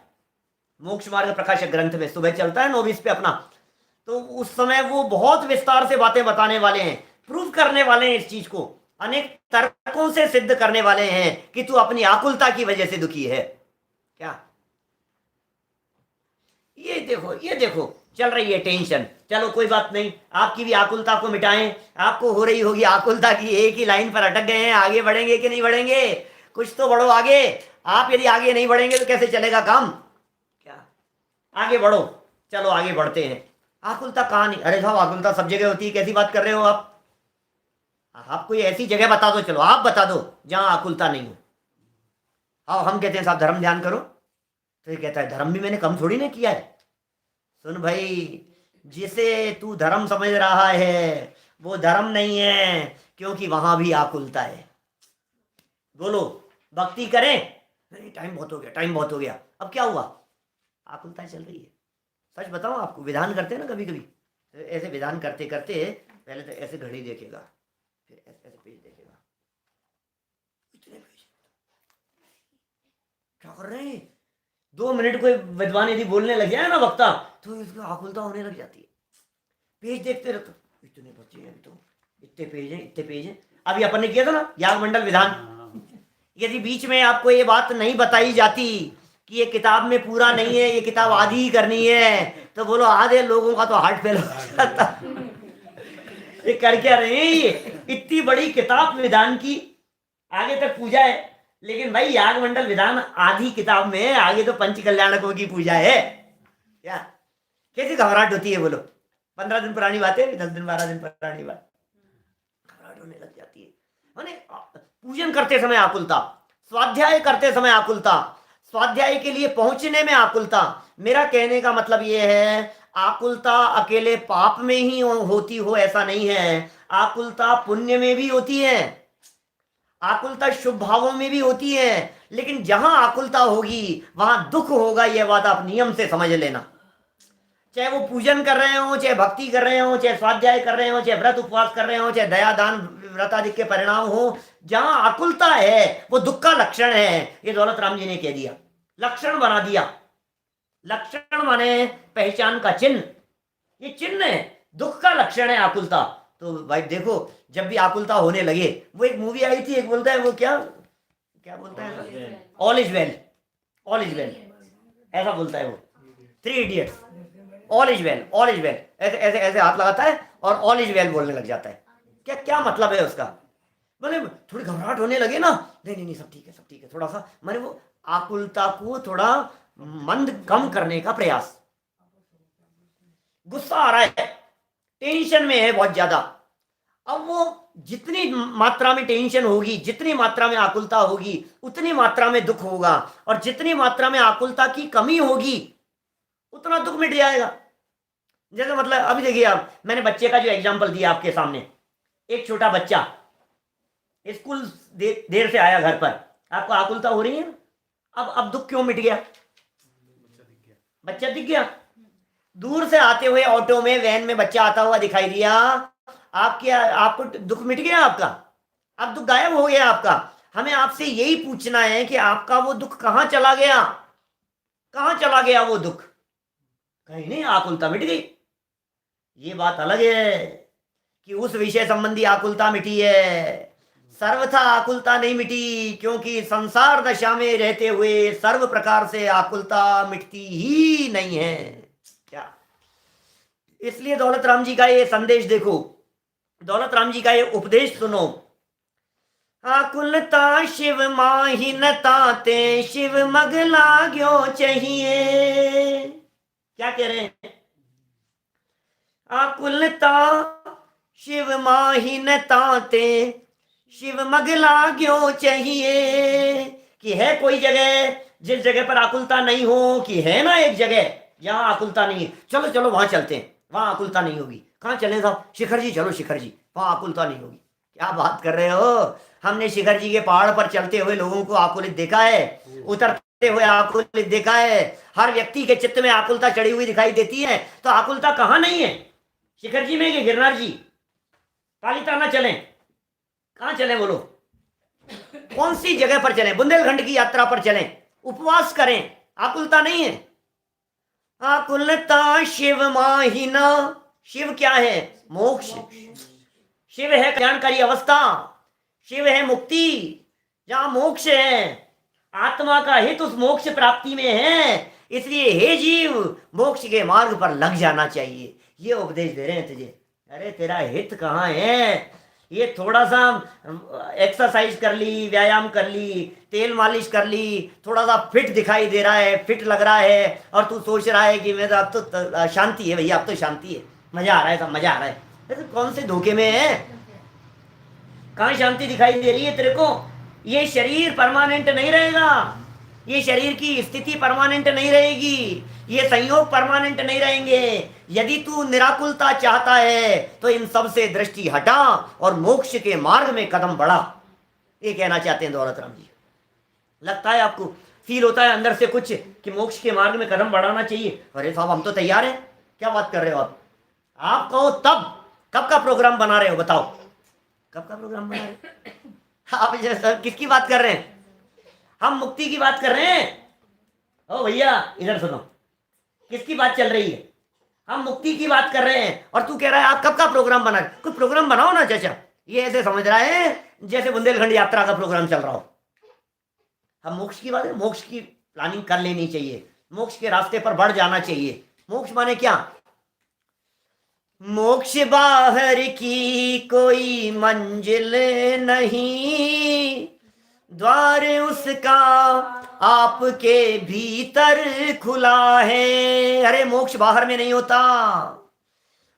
मोक्ष मार्ग प्रकाशक ग्रंथ में सुबह चलता है नोविस पे अपना, तो उस समय वो बहुत विस्तार से बातें बताने वाले हैं, प्रूव करने वाले हैं इस चीज को, अनेक तर्कों से सिद्ध करने वाले हैं कि तू अपनी आकुलता की वजह से दुखी है। क्या? ये देखो चल रही है टेंशन, चलो कोई बात नहीं, आपकी भी आकुलता को मिटाएं। आपको हो रही होगी आकुलता की, एक ही लाइन पर अटक गए हैं, आगे बढ़ेंगे कि नहीं बढ़ेंगे? कुछ तो बढ़ो आगे। आप यदि आगे नहीं बढ़ेंगे तो कैसे चलेगा काम? क्या? आगे बढ़ो, चलो आगे बढ़ते हैं। आकुलता कहां नहीं? अरे साहब आकुलता सब जगह होती है, कैसी बात कर रहे हो आप? कोई ऐसी जगह बता दो, चलो आप बता दो जहां आकुलता नहीं हो। हम कहते हैं साहब धर्म ध्यान करो, तो ये कहता है धर्म भी मैंने कम थोड़ी ना किया है। सुन भाई, जिसे तू धर्म समझ रहा है वो धर्म नहीं है, क्योंकि वहां भी आकुलता है। बोलो भक्ति करें, नहीं टाइम बहुत हो गया, टाइम बहुत हो गया। अब क्या हुआ? आकुलता चल रही है। सच बताओ आपको, विधान करते हैं ना कभी कभी, तो ऐसे विधान करते करते पहले तो ऐसे घड़ी देखेगा, फिर ऐसे पेज देखेगा, इतने पेज क्या कर रहे हैं। 2 मिनट कोई विद्वान यदि बोलने लग जाए ना वक्ता, तो इसको आकुलता होने लग जाती है। पेज देखते रहते, इतने बच्चे हैं, तो इतने पेज हैं, इतने पेज हैं। अभी अपन ने किया था ना यागमंडल विधान, यदि बीच में आपको ये बात नहीं बताई जाती कि ये किताब में पूरा नहीं है, ये किताब आधी ही करनी है, तो बोलो आधे लोगों का तो हार्ट फेल हो जाता। ये कर क्या रहे हैं, ये इतनी बड़ी किताब विधान की, आगे तक पूजा है, लेकिन भाई यागमंडल विधान आधी किताब में है, आगे तो पंच कल्याणकों की पूजा है। क्या कैसी घबराहट होती है बोलो। 15 दिन पुरानी बात है, 10 दिन 12 दिन पुरानी बात, घबराहट होने लग जाती है। माने पूजन करते समय आकुलता, स्वाध्याय करते समय आकुलता, स्वाध्याय के लिए पहुंचने में आकुलता। मेरा कहने का मतलब यह है, आकुलता अकेले पाप में ही होती हो ऐसा नहीं है, आकुलता पुण्य में भी होती है, आकुलता शुभ भावों में भी होती है। लेकिन जहां आकुलता होगी वहां दुख होगा, यह बात आप नियम से समझ लेना। चाहे वो पूजन कर रहे हो, चाहे भक्ति कर रहे हो, चाहे स्वाध्याय कर रहे हो, चाहे व्रत उपवास कर रहे हो, चाहे दया दान व्रत आदि के परिणाम हो, जहां आकुलता है वो दुख का लक्षण है। ये दौलत राम जी ने कह दिया, लक्षण बना दिया। लक्षण माने पहचान का चिन्ह, ये चिन्ह है, दुख का लक्षण है आकुलता। तो भाई देखो, जब भी आकुलता होने लगे, वो एक मूवी आई थी, एक बोलता है वो क्या क्या बोलता है, all is well, all is well, ऐसा बोलता है वो, 3 idiots, all is well, all is well, ऐसे ऐसे ऐसे हाथ लगाता है और ऑल इज वेल बोलने लग जाता है। क्या क्या मतलब है उसका, मैंने थोड़ी घबराहट होने लगे ना, नहीं नहीं नहीं सब ठीक है, सब ठीक है, थोड़ा सा मैंने वो आकुलता को थोड़ा मंद कम करने का प्रयास। गुस्सा आ रहा है, टेंशन में है बहुत ज्यादा, अब वो जितनी मात्रा में टेंशन होगी, जितनी मात्रा में आकुलता होगी, उतनी मात्रा में दुख होगा, और जितनी मात्रा में आकुलता की कमी होगी उतना दुख मिट जाएगा। जैसे मतलब अभी देखिए आप, मैंने बच्चे का जो एग्जांपल दिया आपके सामने, एक छोटा बच्चा स्कूल देर से आया घर पर, आपको आकुलता हो रही है, अब दुख क्यों मिट गया, बच्चा दिख गया। दूर से आते हुए ऑटो में, वैन में बच्चा आता हुआ दिखाई दिया, आपको दुख मिट गया, आपका अब दुख गायब हो गया आपका। हमें आपसे यही पूछना है कि आपका वो दुख कहां चला गया, कहां चला गया वो दुख, कहीं नहीं, आकुलता मिट गई। ये बात अलग है कि उस विषय संबंधी आकुलता मिटी है, सर्वथा आकुलता नहीं मिटी, क्योंकि संसार दशा में रहते हुए सर्व प्रकार से आकुलता मिटती ही नहीं है। क्या, इसलिए दौलत राम जी का ये संदेश देखो, दौलत राम जी का ये उपदेश सुनो। आकुलता शिव माही न ताते, शिव मग लाग्यो चाहिए। क्या कह रहे हैं, आकुलता शिव माही न ताते, शिव मग लाग्यो चाहिए। कि है कोई जगह जिस जगह पर आकुलता नहीं हो, कि है ना एक जगह जहां आकुलता नहीं है, चलो चलो वहां चलते हैं, वहां आकुलता नहीं होगी। कहाँ चले साहब, शिखर जी चलो, शिखर जी, वहां आकुलता नहीं होगी। क्या बात कर रहे हो, हमने शिखर जी के पहाड़ पर चलते हुए लोगों को आकुलित देखा है, उतरते हुए आकुलित देखा है, हर व्यक्ति के चित्त में आकुलता चढ़ी हुई दिखाई देती है। तो आकुलता कहाँ नहीं है, शिखर जी में कि गिरनार जी, पालीताना चलें, कहाँ चलें बोलो, कौन सी जगह पर चलें, बुंदेलखंड की यात्रा पर चलें, उपवास करें, आकुलता नहीं है। आकुलता शिव माहिना, शिव क्या है, मोक्ष, शिव है कल्याणकारी अवस्था, शिव है मुक्ति, जहां मोक्ष है, आत्मा का हित उस मोक्ष प्राप्ति में है। इसलिए हे जीव, मोक्ष के मार्ग पर लग जाना चाहिए। ये उपदेश दे रहे हैं तुझे। अरे तेरा हित कहाँ है, ये थोड़ा सा एक्सरसाइज कर ली, व्यायाम कर ली, तेल मालिश कर ली, थोड़ा सा फिट दिखाई दे रहा है, फिट लग रहा है, और तू सोच रहा है कि मैं तो अब तो शांति है भैया, अब तो शांति है, मजा आ रहा है, सब मजा आ रहा है। तो कौन से धोखे में है, कहाँ शांति दिखाई दे रही है तेरे को। ये शरीर परमानेंट नहीं रहेगा, ये शरीर की स्थिति परमानेंट नहीं रहेगी, ये संयोग परमानेंट नहीं रहेंगे। यदि तू निराकुलता चाहता है तो इन सब से दृष्टि हटा और मोक्ष के मार्ग में कदम बढ़ा। ये कहना चाहते हैं दौलत राम जी। लगता है आपको, फील होता है अंदर से कुछ कि मोक्ष के मार्ग में कदम बढ़ाना चाहिए। अरे साहब हम तो तैयार हैं, क्या बात कर रहे हो आप, आप कहो तब। कब का प्रोग्राम बना रहे हो बताओ, कब का प्रोग्राम बना रहे हो? आप जैसा किसकी बात कर रहे हैं? हम मुक्ति की बात कर रहे हैं। ओ भैया इधर सुनो, किसकी बात चल रही है? हम मुक्ति की बात कर रहे हैं और तू कह रहा है आप कब का प्रोग्राम बना रहे? कुछ प्रोग्राम बनाओ ना चाचा। ये ऐसे समझ रहा है जैसे बुंदेलखंड यात्रा का प्रोग्राम चल रहा हो। हम मोक्ष की बात है, मोक्ष की प्लानिंग कर लेनी चाहिए, मोक्ष के रास्ते पर बढ़ जाना चाहिए। मोक्ष माने क्या? मोक्ष बाहर की कोई मंजिल नहीं, द्वार उसका आपके भीतर खुला है। अरे मोक्ष बाहर में नहीं होता,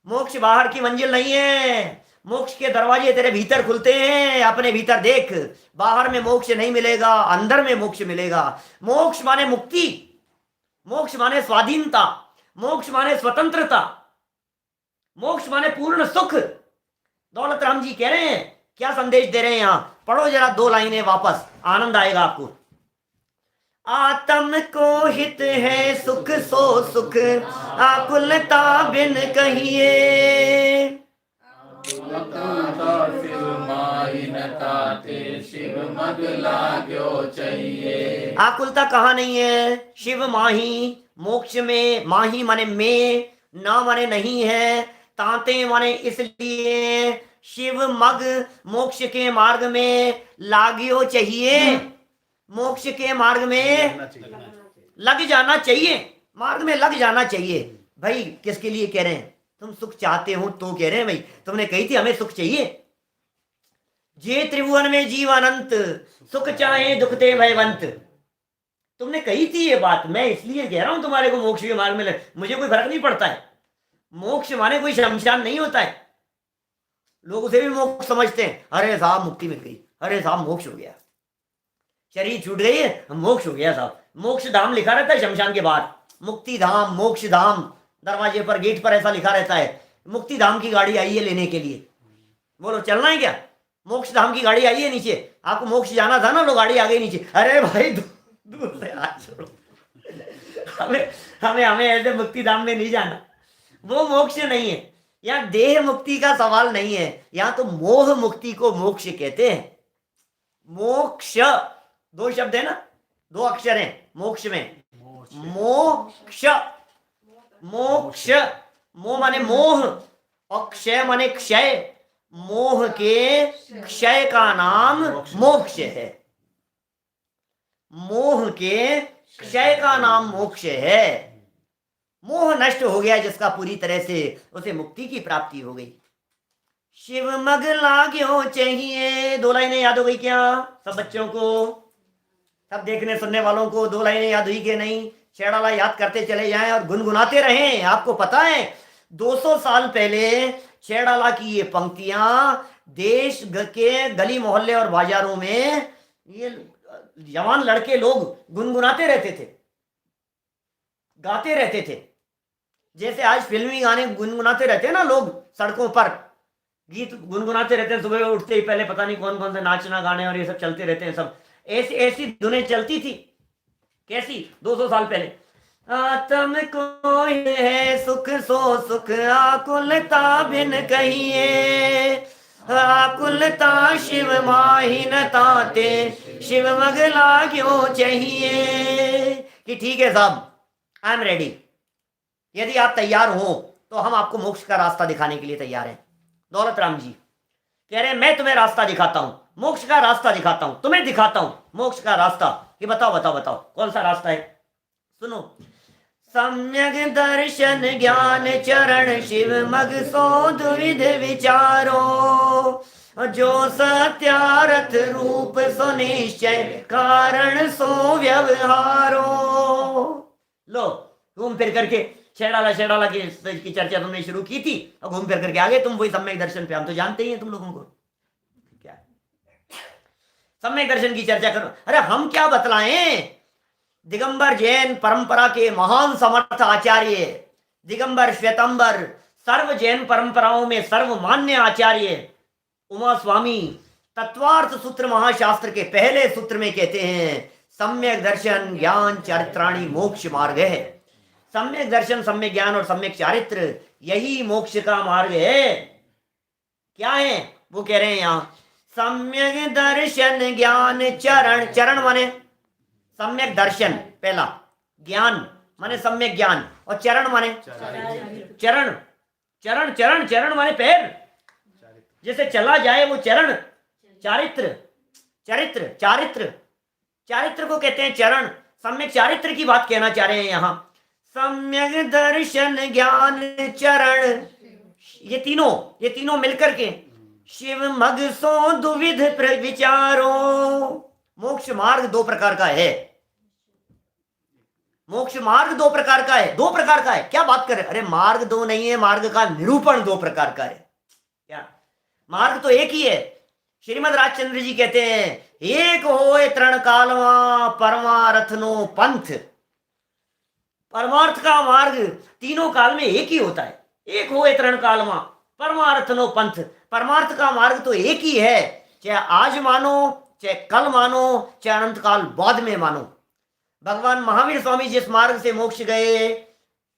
मोक्ष बाहर की मंजिल नहीं है। मोक्ष के दरवाजे तेरे भीतर खुलते हैं। अपने भीतर देख, बाहर में मोक्ष नहीं मिलेगा, अंदर में मोक्ष मिलेगा। मोक्ष माने मुक्ति, मोक्ष माने स्वाधीनता, मोक्ष माने स्वतंत्रता, मोक्ष माने पूर्ण सुख। दौलत राम जी कह रहे हैं, क्या संदेश दे रहे हैं यहां? पढ़ो जरा 2 लाइनें वापस, आनंद आएगा आपको। आत्म को हित है सुख सो सुख, आकुलता बिन कहिए। आकुलता कहाँ नहीं है? शिव माही, मोक्ष में। माही माने में, ना माने नहीं है, तांते माने इसलिए। शिव मग, मोक्ष के मार्ग में लाग्यो चाहिए। मोक्ष के मार्ग में लग जाना चाहिए, मार्ग में लग जाना चाहिए। भाई किसके लिए कह रहे हैं? तुम सुख चाहते हो तो कह रहे हैं भाई। तुमने कही थी हमें सुख चाहिए। जे त्रिभुवन में जीव अनंत, सुख चाहे दुखते भयवंत। तुमने कही थी ये बात, मैं इसलिए कह रहा हूं तुम्हारे को मोक्ष के मार्ग में मुझे कोई फर्क नहीं पड़ता है। मोक्ष माने कोई शमशान नहीं होता है। लोग उसे भी मोक्ष समझते हैं। अरे साहब मुक्ति मिल गई, अरे साहब मोक्ष हो गया, शरीर छूट गई है, मोक्ष हो गया साहब। मोक्ष धाम लिखा रहता है शमशान के बाहर, मुक्ति धाम, मोक्ष धाम, दरवाजे पर, गेट पर ऐसा लिखा रहता है। मुक्ति धाम की गाड़ी आई है लेने के लिए। बोलो चलना है क्या? मोक्ष धाम की गाड़ी आई है नीचे, आपको मोक्ष जाना था ना, लोग गाड़ी आ गई नीचे। अरे भाई दूर से हाथ छोड़ो, हमें हमें हमें ऐसे मुक्ति धाम में नहीं जाना। वो मोक्ष नहीं है। यहाँ देह मुक्ति का सवाल नहीं है, यहाँ तो मोह मुक्ति को मोक्ष कहते हैं। मोक्ष 2 शब्द है ना, 2 अक्षर हैं मोक्ष में। मोक्ष, मोक्ष, मोह माने मोह और क्षय माने क्षय। मोह के क्षय का नाम मोक्ष है। मोह के क्षय का नाम मोक्ष है। मोह नष्ट हो गया जिसका पूरी तरह से, उसे मुक्ति की प्राप्ति हो गई। शिव मग लाग्यो चाहिए। 2 लाइनें याद हो गई क्या सब बच्चों को? सब देखने सुनने वालों को 2 लाइनें याद हुई कि नहीं? छेड़ाला याद करते चले जाएं और गुनगुनाते रहें। आपको पता है 200 साल पहले छेड़ाला की ये पंक्तियां देश के गली मोहल्ले और बाजारों में ये जवान लड़के लोग गुनगुनाते रहते थे, गाते रहते थे। जैसे आज फिल्मी गाने गुनगुनाते रहते हैं ना लोग, सड़कों पर गीत गुनगुनाते रहते हैं, सुबह उठते ही पहले पता नहीं कौन कौन से नाचना गाने और ये सब चलते रहते हैं। सब ऐसी ऐसी धुनें चलती थी। कैसी? 200 साल पहले। आत्म को है सुख सो सुख, आकुलता बिन कहिए। आकुलता शिव माही न ताते, शिव मग लाग्यो चाहिए। कि ठीक है साहब, आई एम रेडी। यदि आप तैयार हो तो हम आपको मोक्ष का रास्ता दिखाने के लिए तैयार हैं। दौलत राम जी कह रहे हैं मैं तुम्हें रास्ता दिखाता हूं, मोक्ष का रास्ता दिखाता हूं, तुम्हें दिखाता हूं मोक्ष का रास्ता। कि बताओ बताओ बताओ कौन सा रास्ता है? सुनो। सम्यक दर्शन ज्ञान चरण, शिव मग सो दुविध विचारो। जो सत्यारथ रूप सो निश्चय, कारण सो व्यवहारो। लो घूम फिर करके छेड़ाला की चर्चा तुमने शुरू की थी और घूम फिर करके आगे तुम वही सम्यक दर्शन पे। हम तो जानते ही हैं तुम लोगों को क्या सम्यक दर्शन की चर्चा करो। अरे हम क्या बतलाएं? दिगंबर जैन परंपरा के महान समर्थ आचार्य, दिगंबर श्वेतंबर, सर्व जैन परंपराओं में सर्वमान्य आचार्य उमा स्वामी तत्वार्थ सूत्र महाशास्त्र के पहले सूत्र में कहते हैं सम्यक दर्शन ज्ञान चरित्राणी मोक्ष मार्ग है। सम्यक दर्शन, सम्यक ज्ञान और सम्यक चारित्र, यही मोक्ष का मार्ग है। क्या है वो कह रहे हैं यहाँ, सम्यक दर्शन ज्ञान चरण, चरण माने सम्यक दर्शन पहला, ज्ञान माने सम्यक ज्ञान, और चरण माने चरण, चरण चरण चरण माने पैर, जैसे चला जाए वो चरण, चारित्र, चरित्र, चारित्र, चारित्र को कहते हैं चरण। सम्यक चारित्र की बात कहना चाह रहे हैं यहाँ, सम्यक दर्शन ज्ञान चरण, ये तीनों मिलकर के शिव मग सो दुविध विचारो। मोक्ष मार्ग दो प्रकार का है, मोक्ष मार्ग दो प्रकार का है, दो प्रकार का है। क्या बात करें, अरे मार्ग दो नहीं है, मार्ग का निरूपण दो प्रकार का है। क्या मार्ग तो एक ही है। श्रीमद राजचंद्र जी कहते हैं, एक होए तृण कालवा परमार्थ नो पंथ। परमार्थ का मार्ग तीनों काल में एक ही होता है। एक होए तृण कालवा परमार्थ नो पंथ, परमार्थ का मार्ग तो एक ही है, चाहे आज मानो, चाहे कल मानो, चाहे अनंत काल बाद में मानो। भगवान महावीर स्वामी जिस मार्ग से मोक्ष गए,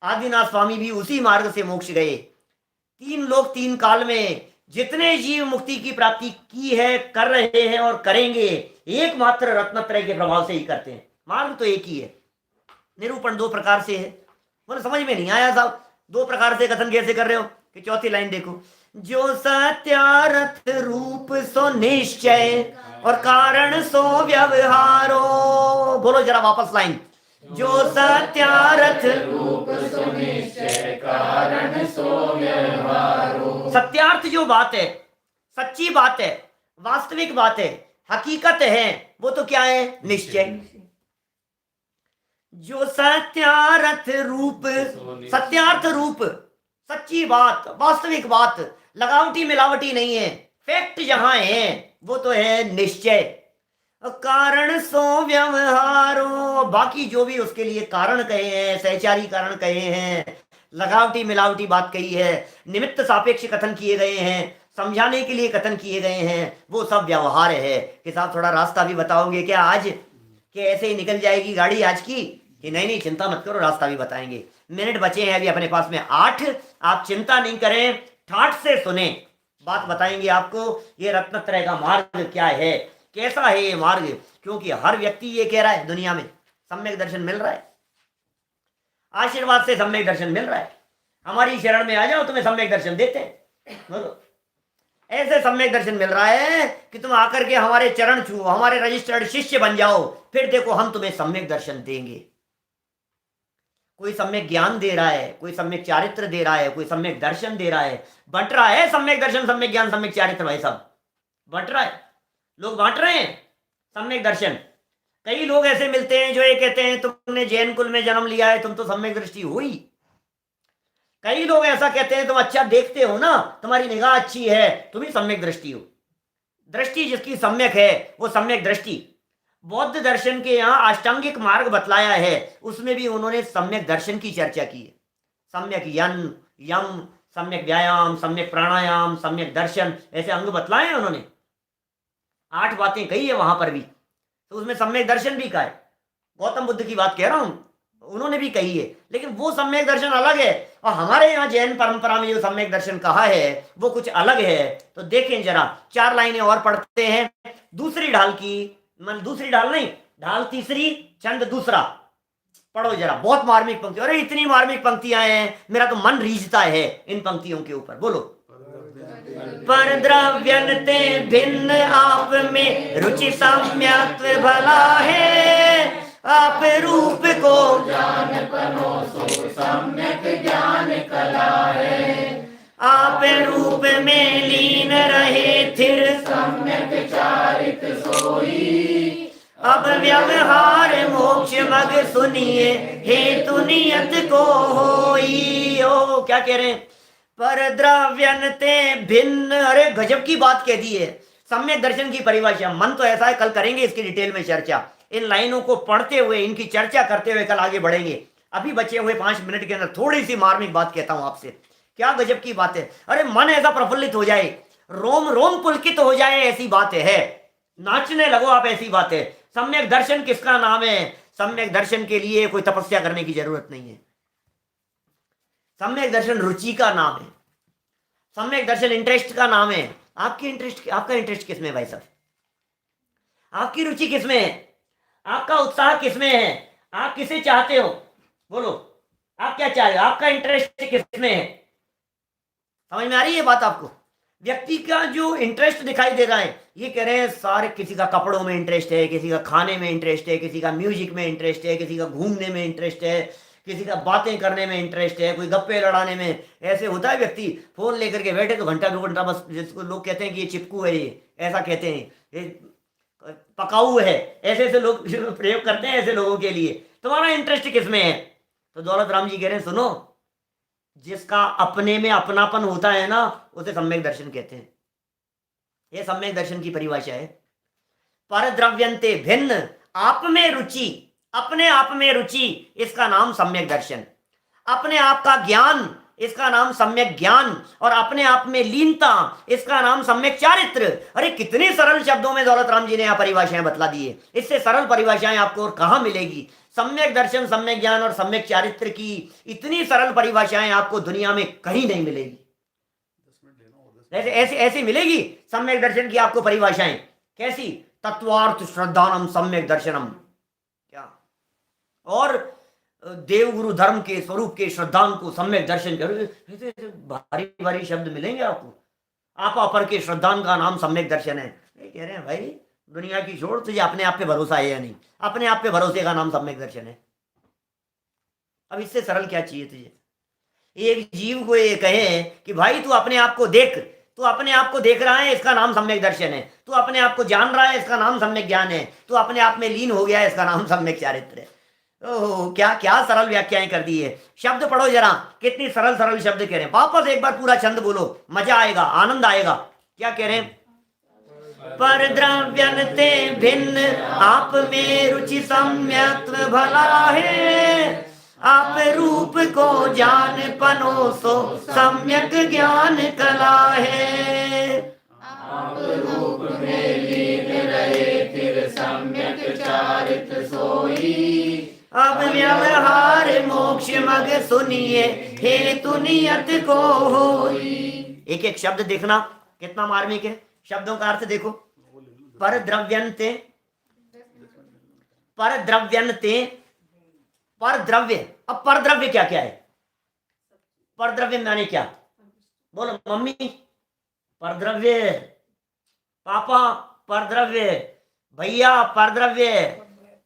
आदिनाथ स्वामी भी उसी मार्ग से मोक्ष गए। तीन लोग तीन काल में जितने जीव मुक्ति की प्राप्ति की है, कर रहे हैं और करेंगे, एकमात्र रत्नत्रय के प्रभाव से ही करते हैं। मार्ग तो एक ही है, निरूपण दो प्रकार से है। बोले समझ में नहीं आया साहब, दो प्रकार से कथन कैसे कर रहे हो? कि चौथी लाइन देखो, जो सत्यार्थ रूप सो निश्चय और कारण सो व्यवहारो। बोलो जरा वापस लाइन, जो सत्यार्थ रूप सो निश्चय कारण सो व्यवहारो। सत्यार्थ जो बात है, सच्ची बात है, वास्तविक बात है, हकीकत है, वो तो क्या है? निश्चय। जो सत्यार्थ रूप, सत्यार्थ रूप, सच्ची बात, वास्तविक बात, लगावटी मिलावटी नहीं है, फैक्ट जहां है वो तो है निश्चय। कारण सो व्यवहारो, बाकी जो भी उसके लिए कारण कहे हैं, सहचारी कारण कहे हैं, लगावटी मिलावटी बात कही है, निमित्त सापेक्ष कथन किए गए हैं, समझाने के लिए कथन किए गए हैं, वो सब व्यवहार है। कि साहब थोड़ा रास्ता भी बताओगे क्या आज, कि ऐसे ही निकल जाएगी गाड़ी आज की? कि नहीं नहीं चिंता मत करो, रास्ता भी बताएंगे। मिनट बचे हैं अभी अपने पास में 8, आप चिंता नहीं करें, ठाठ से सुने, बात बताएंगे आपको। ये रत्नत्रय का मार्ग क्या है, कैसा है ये मार्ग, क्योंकि हर व्यक्ति ये कह रहा है दुनिया में सम्यक दर्शन मिल रहा है, आशीर्वाद से सम्यक दर्शन मिल रहा है, हमारी शरण में आ जाओ तुम्हें सम्यक दर्शन देते हैं। बोलो, ऐसे सम्यक दर्शन मिल रहा है कि तुम आकर के हमारे चरण छुओ, हमारे रजिस्टर्ड शिष्य बन जाओ, फिर देखो हम तुम्हें सम्यक दर्शन देंगे। कोई सम्यक ज्ञान दे रहा है, कोई सम्यक चारित्र दे रहा है, कोई सम्यक दर्शन दे रहा है, बंट रहा है सम्यक दर्शन, सम्यक ज्ञान, सम्यक चारित्र, भाई सब बंट रहा है, लोग बांट रहे हैं सम्यक दर्शन। कई लोग ऐसे मिलते हैं जो ये कहते हैं तुमने जैन कुल में जन्म लिया है, तुम तो सम्यक दृष्टि हुई। कई लोग ऐसा कहते हैं तुम अच्छा देखते हो ना, तुम्हारी निगाह अच्छी है, तुम ही सम्यक दृष्टि हो। दृष्टि जिसकी सम्यक है वो सम्यक दृष्टि। बौद्ध दर्शन के यहाँ अष्टांगिक मार्ग बतलाया है, उसमें भी उन्होंने सम्यक दर्शन की चर्चा की है। सम्यक यम, सम्यक व्यायाम, सम्यक प्राणायाम, सम्यक दर्शन, ऐसे अंग बतलाए हैं उन्होंने। 8 बातें कही है वहां पर भी, तो उसमें सम्यक दर्शन भी कहा है। गौतम बुद्ध की बात कह रहा हूं, उन्होंने भी कही है, लेकिन वो सम्यक दर्शन अलग है, और हमारे यहाँ जैन परंपरा में जो सम्यक दर्शन कहा है वो कुछ अलग है। तो देखें जरा, 4 लाइनें और पढ़ते हैं। दूसरी ढाल की, दूसरी ढाल नहीं, ढाल तीसरी, छंद दूसरा, पढ़ो जरा, बहुत मार्मिक पंक्ति। अरे इतनी मार्मिक पंक्तियां हैं, मेरा तो मन रीझता है इन पंक्तियों के ऊपर। बोलो, पर द्रव्यन्ते भिन्न आप में रुचि साम्यत्व भला है, आप रूप को जान पनो सो सम्यक ज्ञान कला है, आप रूप में लीन रहे थिर सम्यक चारित सोई, अब व्यवहार मोक्ष मग सुनिए हेतु नियत को होई। ओ क्या कह रहे हैं, पर द्रव्यन्ते भिन्न, अरे गजब की बात कह दी है। सम्यक दर्शन की परिभाषा, मन तो ऐसा है, कल करेंगे इसकी डिटेल में चर्चा। इन लाइनों को पढ़ते हुए, इनकी चर्चा करते हुए कल आगे बढ़ेंगे। अभी बचे हुए 5 मिनट के अंदर थोड़ी सी मार्मिक बात कहता हूं आपसे। क्या गजब की बात है, अरे मन ऐसा प्रफुल्लित हो जाए, रोम रोम पुलकित हो जाए, ऐसी बात है, नाचने लगो आप, ऐसी बात है। सम्यक दर्शन किसका नाम है? सम्यक दर्शन के लिए कोई तपस्या करने की जरूरत नहीं है। सम्यक दर्शन रुचि का नाम है, सम्यक दर्शन इंटरेस्ट का नाम है। आपका इंटरेस्ट किसमें है भाई साहब? आपकी रुचि किसमें है? आपका उत्साह किसमें है? आप किसे चाहते हो? बोलो, आप क्या चाह रहे हो? आपका इंटरेस्ट किसमें है? समझ में आ रही है बात आपको? व्यक्ति का जो इंटरेस्ट दिखाई दे रहा है, ये कह रहे हैं सारे, किसी का कपड़ों में इंटरेस्ट है, किसी का खाने में इंटरेस्ट है, किसी का म्यूजिक में इंटरेस्ट है, किसी का घूमने में इंटरेस्ट है, किसी का बातें करने में इंटरेस्ट है, कोई गप्पे लड़ाने में। ऐसे होता है व्यक्ति फोन लेकर के बैठे तो घंटा 2 घंटा बस, जिसको लोग कहते हैं कि ये चिपकू है, ये ऐसा कहते हैं, ये पकाऊ है, ऐसे ऐसे लोग प्रयोग करते हैं ऐसे लोगों के लिए। तुम्हारा इंटरेस्ट किसमें है? तो दौलत राम जी कह रहे हैं, सुनो, जिसका अपने में अपनापन होता है ना, उसे सम्यक दर्शन कहते हैं। ये सम्यक दर्शन की परिभाषा है। पर द्रव्यंते भिन्न, आप में रुचि, अपने आप में रुचि, इसका नाम सम्यक दर्शन। अपने आप का ज्ञान, इसका नाम सम्यक ज्ञान। और अपने आप में लीनता, इसका नाम सम्यक चारित्र। अरे कितने सरल शब्दों में दौलत राम जी ने यहाँ परिभाषाएं बतला दी है। इससे सरल परिभाषाएं आपको और कहां मिलेगी? सम्यक दर्शन, सम्यक ज्ञान और सम्यक चारित्र की इतनी सरल परिभाषाएं आपको दुनिया में कहीं नहीं मिलेगी। ऐसे ऐसे ऐसे मिलेगी सम्यक दर्शन की आपको परिभाषाएं। कैसी? तत्वार्थ श्रद्धानम सम्यक दर्शनम, क्या? और देवगुरु धर्म के स्वरूप के श्रद्धान को सम्यक दर्शन करो। ऐसे भारी भारी शब्द मिलेंगे आपको। आप अपर के श्रद्धान का नाम सम्यक दर्शन है। ये कह रहे हैं भाई दुनिया की छोड़, तुझे अपने आप पे भरोसा है या नहीं? अपने आप पे भरोसे का नाम सम्यक दर्शन है। अब इससे सरल क्या चाहिए तुझे? एक जीव को ये कहे कि भाई तू अपने आप को देख, तू अपने आप को देख रहा है, इसका नाम सम्यक दर्शन है। तू अपने आप को जान रहा है, इसका नाम सम्यक ज्ञान है। तू अपने आप में लीन हो गया है, इसका नाम सम्यक चारित्र है। ओह, क्या क्या सरल व्याख्याएं कर दी है। शब्द पढ़ो जरा, कितनी सरल सरल शब्द कह रहे हैं। वापस एक बार पूरा छंद बोलो, मजा आएगा, आनंद आएगा। क्या कह रहे हैं? पर द्रव्यन्ते भिन्न, आप में रुचि सम्यक्त्व भला है। आप रूप को जान पनो सो सम्यक ज्ञान कला है। आप रूप में लीन रहे फिर सम्यक चारित्र सोई। अब व्यवहार मोक्ष मग सुनिए, हेतु नियत को होई। एक एक शब्द देखना कितना मार्मिक है। शब्दों का अर्थ देखो। पर द्रव्यन्ते, पर द्रव्यन्ते, पर द्रव्य। अब पर द्रव्य क्या क्या है? पर द्रव्य माने क्या? बोलो मम्मी, पर द्रव्य। पापा, पर द्रव्य। भैया, पर द्रव्य।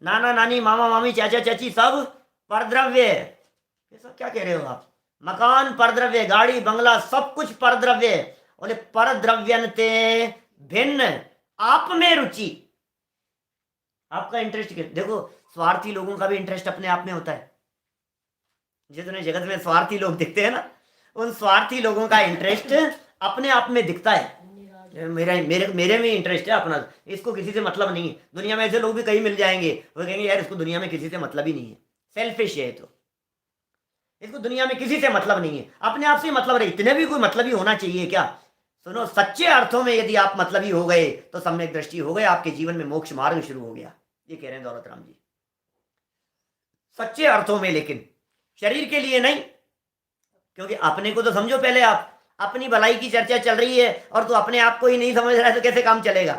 नाना नानी, मामा मामी, चाचा चाची, सब पर द्रव्य। ये सब क्या कह रहे हो आप? मकान पर द्रव्य, गाड़ी बंगला सब कुछ पर द्रव्य। बोले पर द्रव्यन्ते भिन्न, आप में रुचि। आपका इंटरेस्ट देखो, स्वार्थी लोगों का भी इंटरेस्ट अपने आप में होता है। जितने जगत में स्वार्थी लोग दिखते हैं ना, उन स्वार्थी लोगों का इंटरेस्ट अपने आप में दिखता है। मेरे में इंटरेस्ट है अपना, इसको किसी से मतलब नहीं है। दुनिया में ऐसे लोग भी कई मिल जाएंगे, वो कहेंगे यार इसको दुनिया में किसी से मतलब ही नहीं है, सेल्फिश है, तो इसको दुनिया में किसी से मतलब नहीं है, अपने आप से मतलब रहे। इतने भी कोई मतलब ही होना चाहिए क्या? सुनो, सच्चे अर्थों में यदि आप मतलबी हो गए तो सम्यक दृष्टि हो गए, आपके जीवन में मोक्ष मार्ग शुरू हो गया। ये कह रहे हैं दौलत राम जी, सच्चे अर्थों में, लेकिन शरीर के लिए नहीं। क्योंकि अपने को तो समझो पहले। आप अपनी भलाई की चर्चा चल रही है और तू अपने आप को ही नहीं समझ रहा है तो कैसे काम चलेगा?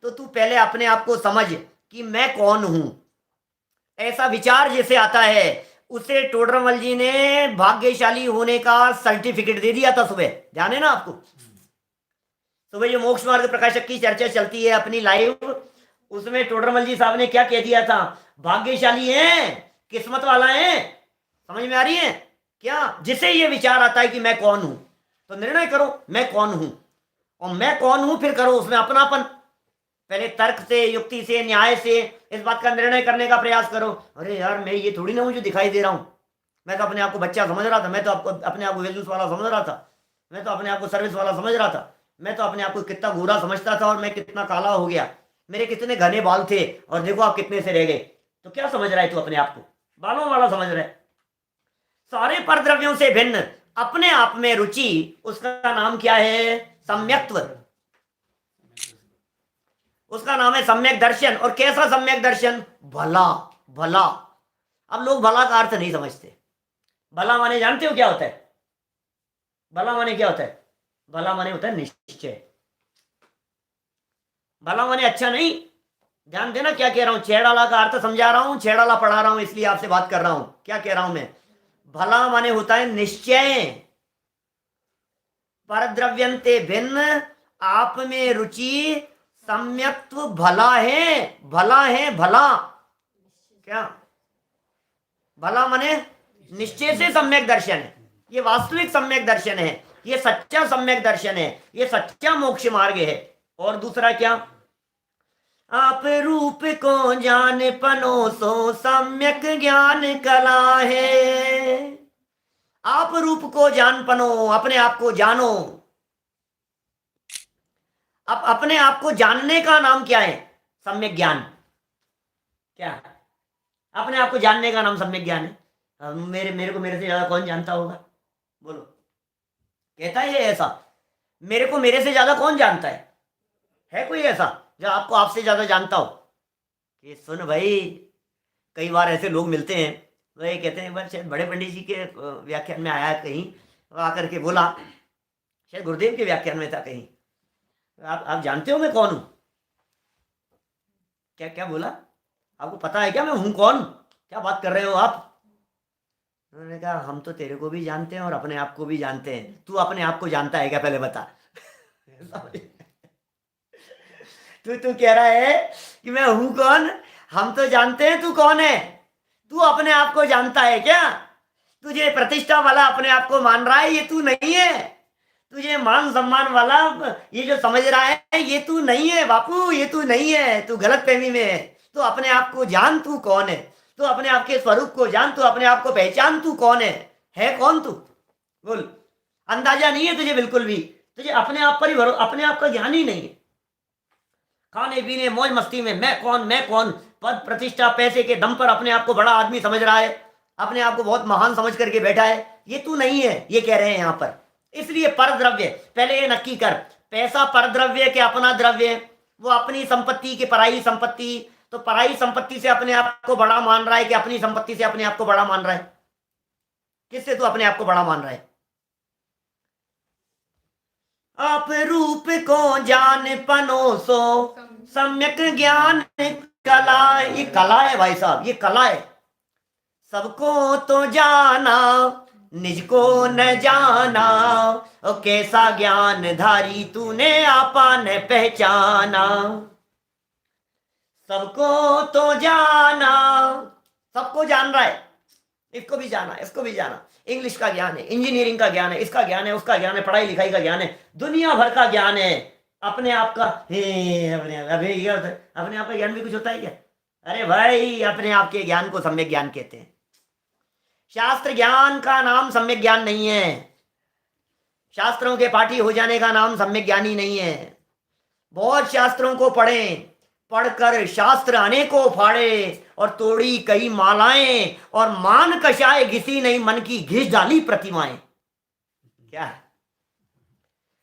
तो तू पहले अपने आप को समझ कि मैं कौन हूं। ऐसा विचार जैसे आता है, उसे टोडरमल जी ने भाग्यशाली होने का सर्टिफिकेट दे दिया था सुबह। ध्यान है ना आपको? सुबह जो मोक्ष मार्ग प्रकाशक की चर्चा चलती है अपनी लाइव, उसमें टोडरमल जी साहब ने क्या कह दिया था? भाग्यशाली है, किस्मत वाला है। समझ में आ रही है क्या? जिसे ये विचार आता है कि मैं कौन हूं, तो निर्णय करो मैं कौन हूं, और मैं कौन हूं फिर करो उसमें अपनापन। पहले तर्क से, युक्ति से, न्याय से इस बात का निर्णय करने का प्रयास करो। अरे यार, मैं ये थोड़ी ना हूं जो दिखाई दे रहा हूं। मैं तो अपने आप को बच्चा समझ रहा था, मैं तो आपको अपने आप को वैल्यूज वाला समझ रहा था, मैं तो अपने आप को सर्विस वाला समझ रहा था, मैं तो अपने आप को कितना गोरा समझता था और मैं कितना काला हो गया, मेरे कितने घने बाल थे और देखो आप कितने से रह गए। तो क्या समझ रहा है तू अपने आप को? बालों वाला समझ रहा है। सारे परद्रव्यों से भिन्न, अपने आप में रुचि, उसका नाम क्या है? सम्यक्त्व। उसका नाम है सम्यक दर्शन। और कैसा सम्यक दर्शन? भला। भला। अब लोग भला का अर्थ नहीं समझते। भला माने जानते हो क्या होता है? भला माने क्या होता है? भला माने होता है निश्चय। भला माने अच्छा नहीं। ध्यान देना क्या कह रहा हूं, छेड़ाला का अर्थ समझा रहा हूं, छेड़ाला पढ़ा रहा हूं, इसलिए आपसे बात कर रहा हूं। क्या कह रहा हूं मैं? भला माने होता है निश्चय। परद्रव्यंते भिन्न, आप में रुचि, सम्यक्त्व भला है। भला है, भला क्या? भला माने निश्चय से सम्यक दर्शन है। ये वास्तविक सम्यक दर्शन है, ये सच्चा सम्यक दर्शन है, ये सच्चा मोक्ष मार्ग है। और दूसरा क्या? आप रूप को जान पनो सो सम्यक ज्ञान कला है। आप रूप को जान पनो, अपने आप को जानो। अब अपने आप को जानने का नाम क्या है? सम्यक ज्ञान। क्या? अपने आप को जानने का नाम सम्यक ज्ञान है। अब मेरे से ज्यादा कौन जानता होगा? बोलो, कहता है ये ऐसा? मेरे को मेरे से ज्यादा कौन जानता है कोई ऐसा जो आपको आपसे ज्यादा जानता हो? कि सुन भाई, कई बार ऐसे लोग मिलते हैं, वो ये कहते हैं, एक बार शायद बड़े पंडित जी के व्याख्यान में आया कहीं, वो आकर के बोला, शायद गुरुदेव के व्याख्यान में था कहीं, आप जानते हो मैं कौन हूं? क्या क्या बोला? आपको पता है क्या मैं हूं कौन? क्या बात कर रहे हो आप? उन्होंने कहा, हम तो तेरे को भी जानते हैं और अपने आप को भी जानते हैं। तू अपने आप को जानता है क्या, पहले बता। तू कह रहा है कि मैं हूं कौन? हम तो जानते हैं तू कौन है। तू अपने आप को जानता है क्या? तुझे प्रतिष्ठा वाला अपने आप को मान रहा है, ये तू नहीं है। तुझे मान सम्मान वाला ये जो समझ रहा है, ये तू नहीं है बापू, ये तू नहीं है। तू गलत फहमी में है। तू अपने आप को जान, तू कौन है। तू अपने आप के स्वरूप को जान, तू अपने आप को पहचान, तू कौन है कौन तू? बोल। अंदाजा नहीं है तुझे बिल्कुल भी। तुझे अपने आप पर ही अपने आप का ज्ञान ही नहीं है। खाने पीने मौज मस्ती में मैं कौन, पद प्रतिष्ठा पैसे के दम पर अपने आप को बड़ा आदमी समझ रहा है, अपने आप को बहुत महान समझ करके बैठा है। ये तू नहीं है, ये कह रहे हैं यहां पर। इसलिए परद्रव्य, पहले ये नक्की कर, पैसा परद्रव्य के अपना द्रव्य, वो अपनी संपत्ति के पराई संपत्ति। तो पराई संपत्ति से अपने आप को बड़ा मान रहा है कि अपनी संपत्ति से अपने आप को बड़ा मान रहा है? किससे तू अपने आप को बड़ा मान रहा है? आप रूप को जान पनो सो सम्यक ज्ञान कला। ये कला है भाई साहब, ये कला है। सबको तो जाना, निज को न जाना। और कैसा ज्ञान धारी तूने आपा न पहचाना। सबको तो जाना, सबको जान रहा है। इसको भी जाना, इसको भी जाना। इंग्लिश का ज्ञान है, इंजीनियरिंग का ज्ञान है, इसका ज्ञान है, उसका ज्ञान है, पढ़ाई लिखाई का ज्ञान है, दुनिया भर का ज्ञान है। अपने आप का अपने आप का ज्ञान भी कुछ होता है क्या? अरे भाई, अपने आप के ज्ञान को सम्यक ज्ञान कहते हैं। शास्त्र ज्ञान का नाम सम्यक ज्ञान नहीं है। शास्त्रों के पाठी हो जाने का नाम सम्यक ज्ञानी नहीं है। बहुत शास्त्रों को पढ़ें, पढ़कर शास्त्र अनेकों फाड़े, और तोड़ी कई मालाएं, और मान कशाए घिसी नहीं मन की घिस डाली प्रतिमाएं। क्या है?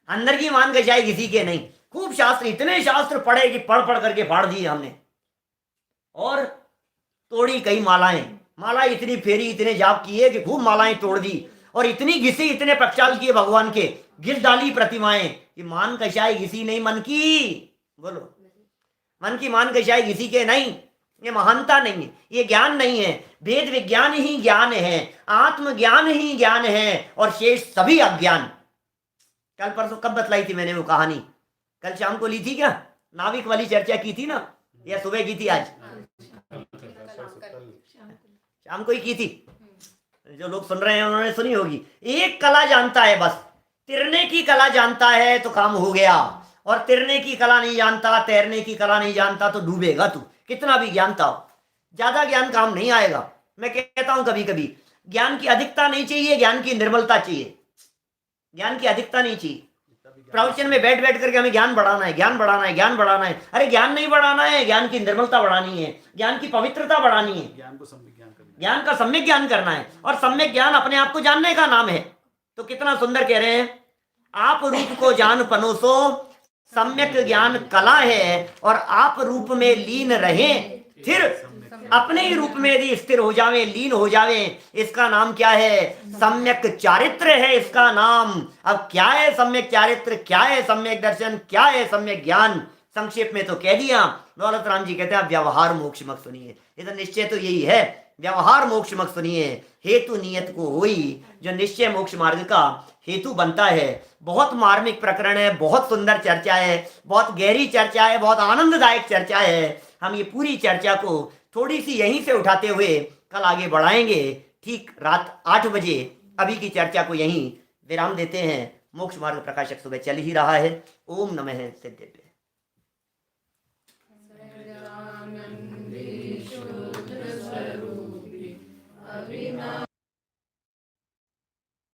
अंदर की मान कशाए घिसी के नहीं। खूब शास्त्र, इतने शास्त्र पढ़े कि पढ़ पढ़ करके फाड़ दिए हमने, और तोड़ी कई मालाएं। माला इतनी फेरी, इतने जाप किए कि खूब मालाएं तोड़ दी, और इतनी घिसी, इतने प्रक्षाल किए भगवान के, घिस डाली प्रतिमाएं। कि मान कशाए घिसी नहीं मन की। बोलो, मन की मान कशाए घिसी के नहीं। ये महानता नहीं है, ये ज्ञान नहीं है। वेद विज्ञान ही ज्ञान है, आत्मज्ञान ही ज्ञान है, और शेष सभी अज्ञान। कल परसों कब बतलाई थी मैंने वो कहानी? कल शाम को ली थी क्या? नाविक वाली चर्चा की थी ना, या सुबह की थी? आज शाम को ही की थी। जो लोग सुन रहे हैं उन्होंने सुनी होगी। एक कला जानता है बस, तिरने की कला जानता है तो काम हो गया। और तिरने की कला नहीं जानता, तैरने की कला नहीं जानता तो डूबेगा तू, कितना भी ज्ञानता हो। ज्यादा ज्ञान काम नहीं आएगा। मैं कहता हूं कभी कभी, ज्ञान की अधिकता नहीं चाहिए, ज्ञान की निर्मलता चाहिए। ज्ञान की अधिकता नहीं चाहिए। प्रवचन में बैठ बैठ करके हमें ज्ञान बढ़ाना है, ज्ञान बढ़ाना है, ज्ञान बढ़ाना है। अरे ज्ञान नहीं बढ़ाना है, ज्ञान की निर्मलता बढ़ानी है, ज्ञान की पवित्रता बढ़ानी है, ज्ञान को सम्यक ज्ञान करना, ज्ञान का सम्यक ज्ञान करना है। और सम्यक ज्ञान अपने आप को जानने का नाम है। तो कितना सुंदर कह रहे हैं, आप रूप को जान पनोसो सम्यक ज्ञान कला है, और आप रूप में लीन रहें फिर अपने ही रूप में यदि स्थिर हो जावे, लीन हो जावे, इसका नाम क्या है? सम्यक चारित्र है इसका नाम। अब क्या है सम्यक चारित्र, क्या है सम्यक दर्शन, क्या है सम्यक ज्ञान? संक्षेप में तो कह दिया। दौलत राम जी कहते हैं व्यवहार मोक्ष मत सुनिए, इधर निश्चय तो यही है, व्यवहार मोक्ष मत सुनिए। हेतु नियत को होई, जो निश्चय मोक्ष मार्ग का हेतु बनता है। बहुत मार्मिक प्रकरण है, बहुत सुंदर चर्चा है, बहुत गहरी चर्चा है, बहुत आनंददायक चर्चा है। हम ये पूरी चर्चा को थोड़ी सी यहीं से उठाते हुए कल आगे बढ़ाएंगे, ठीक रात 8 बजे। अभी की चर्चा को यहीं विराम देते हैं। मोक्ष मार्ग प्रकाशक सुबह चल ही रहा है। ओम नमः सिद्धेभ्य।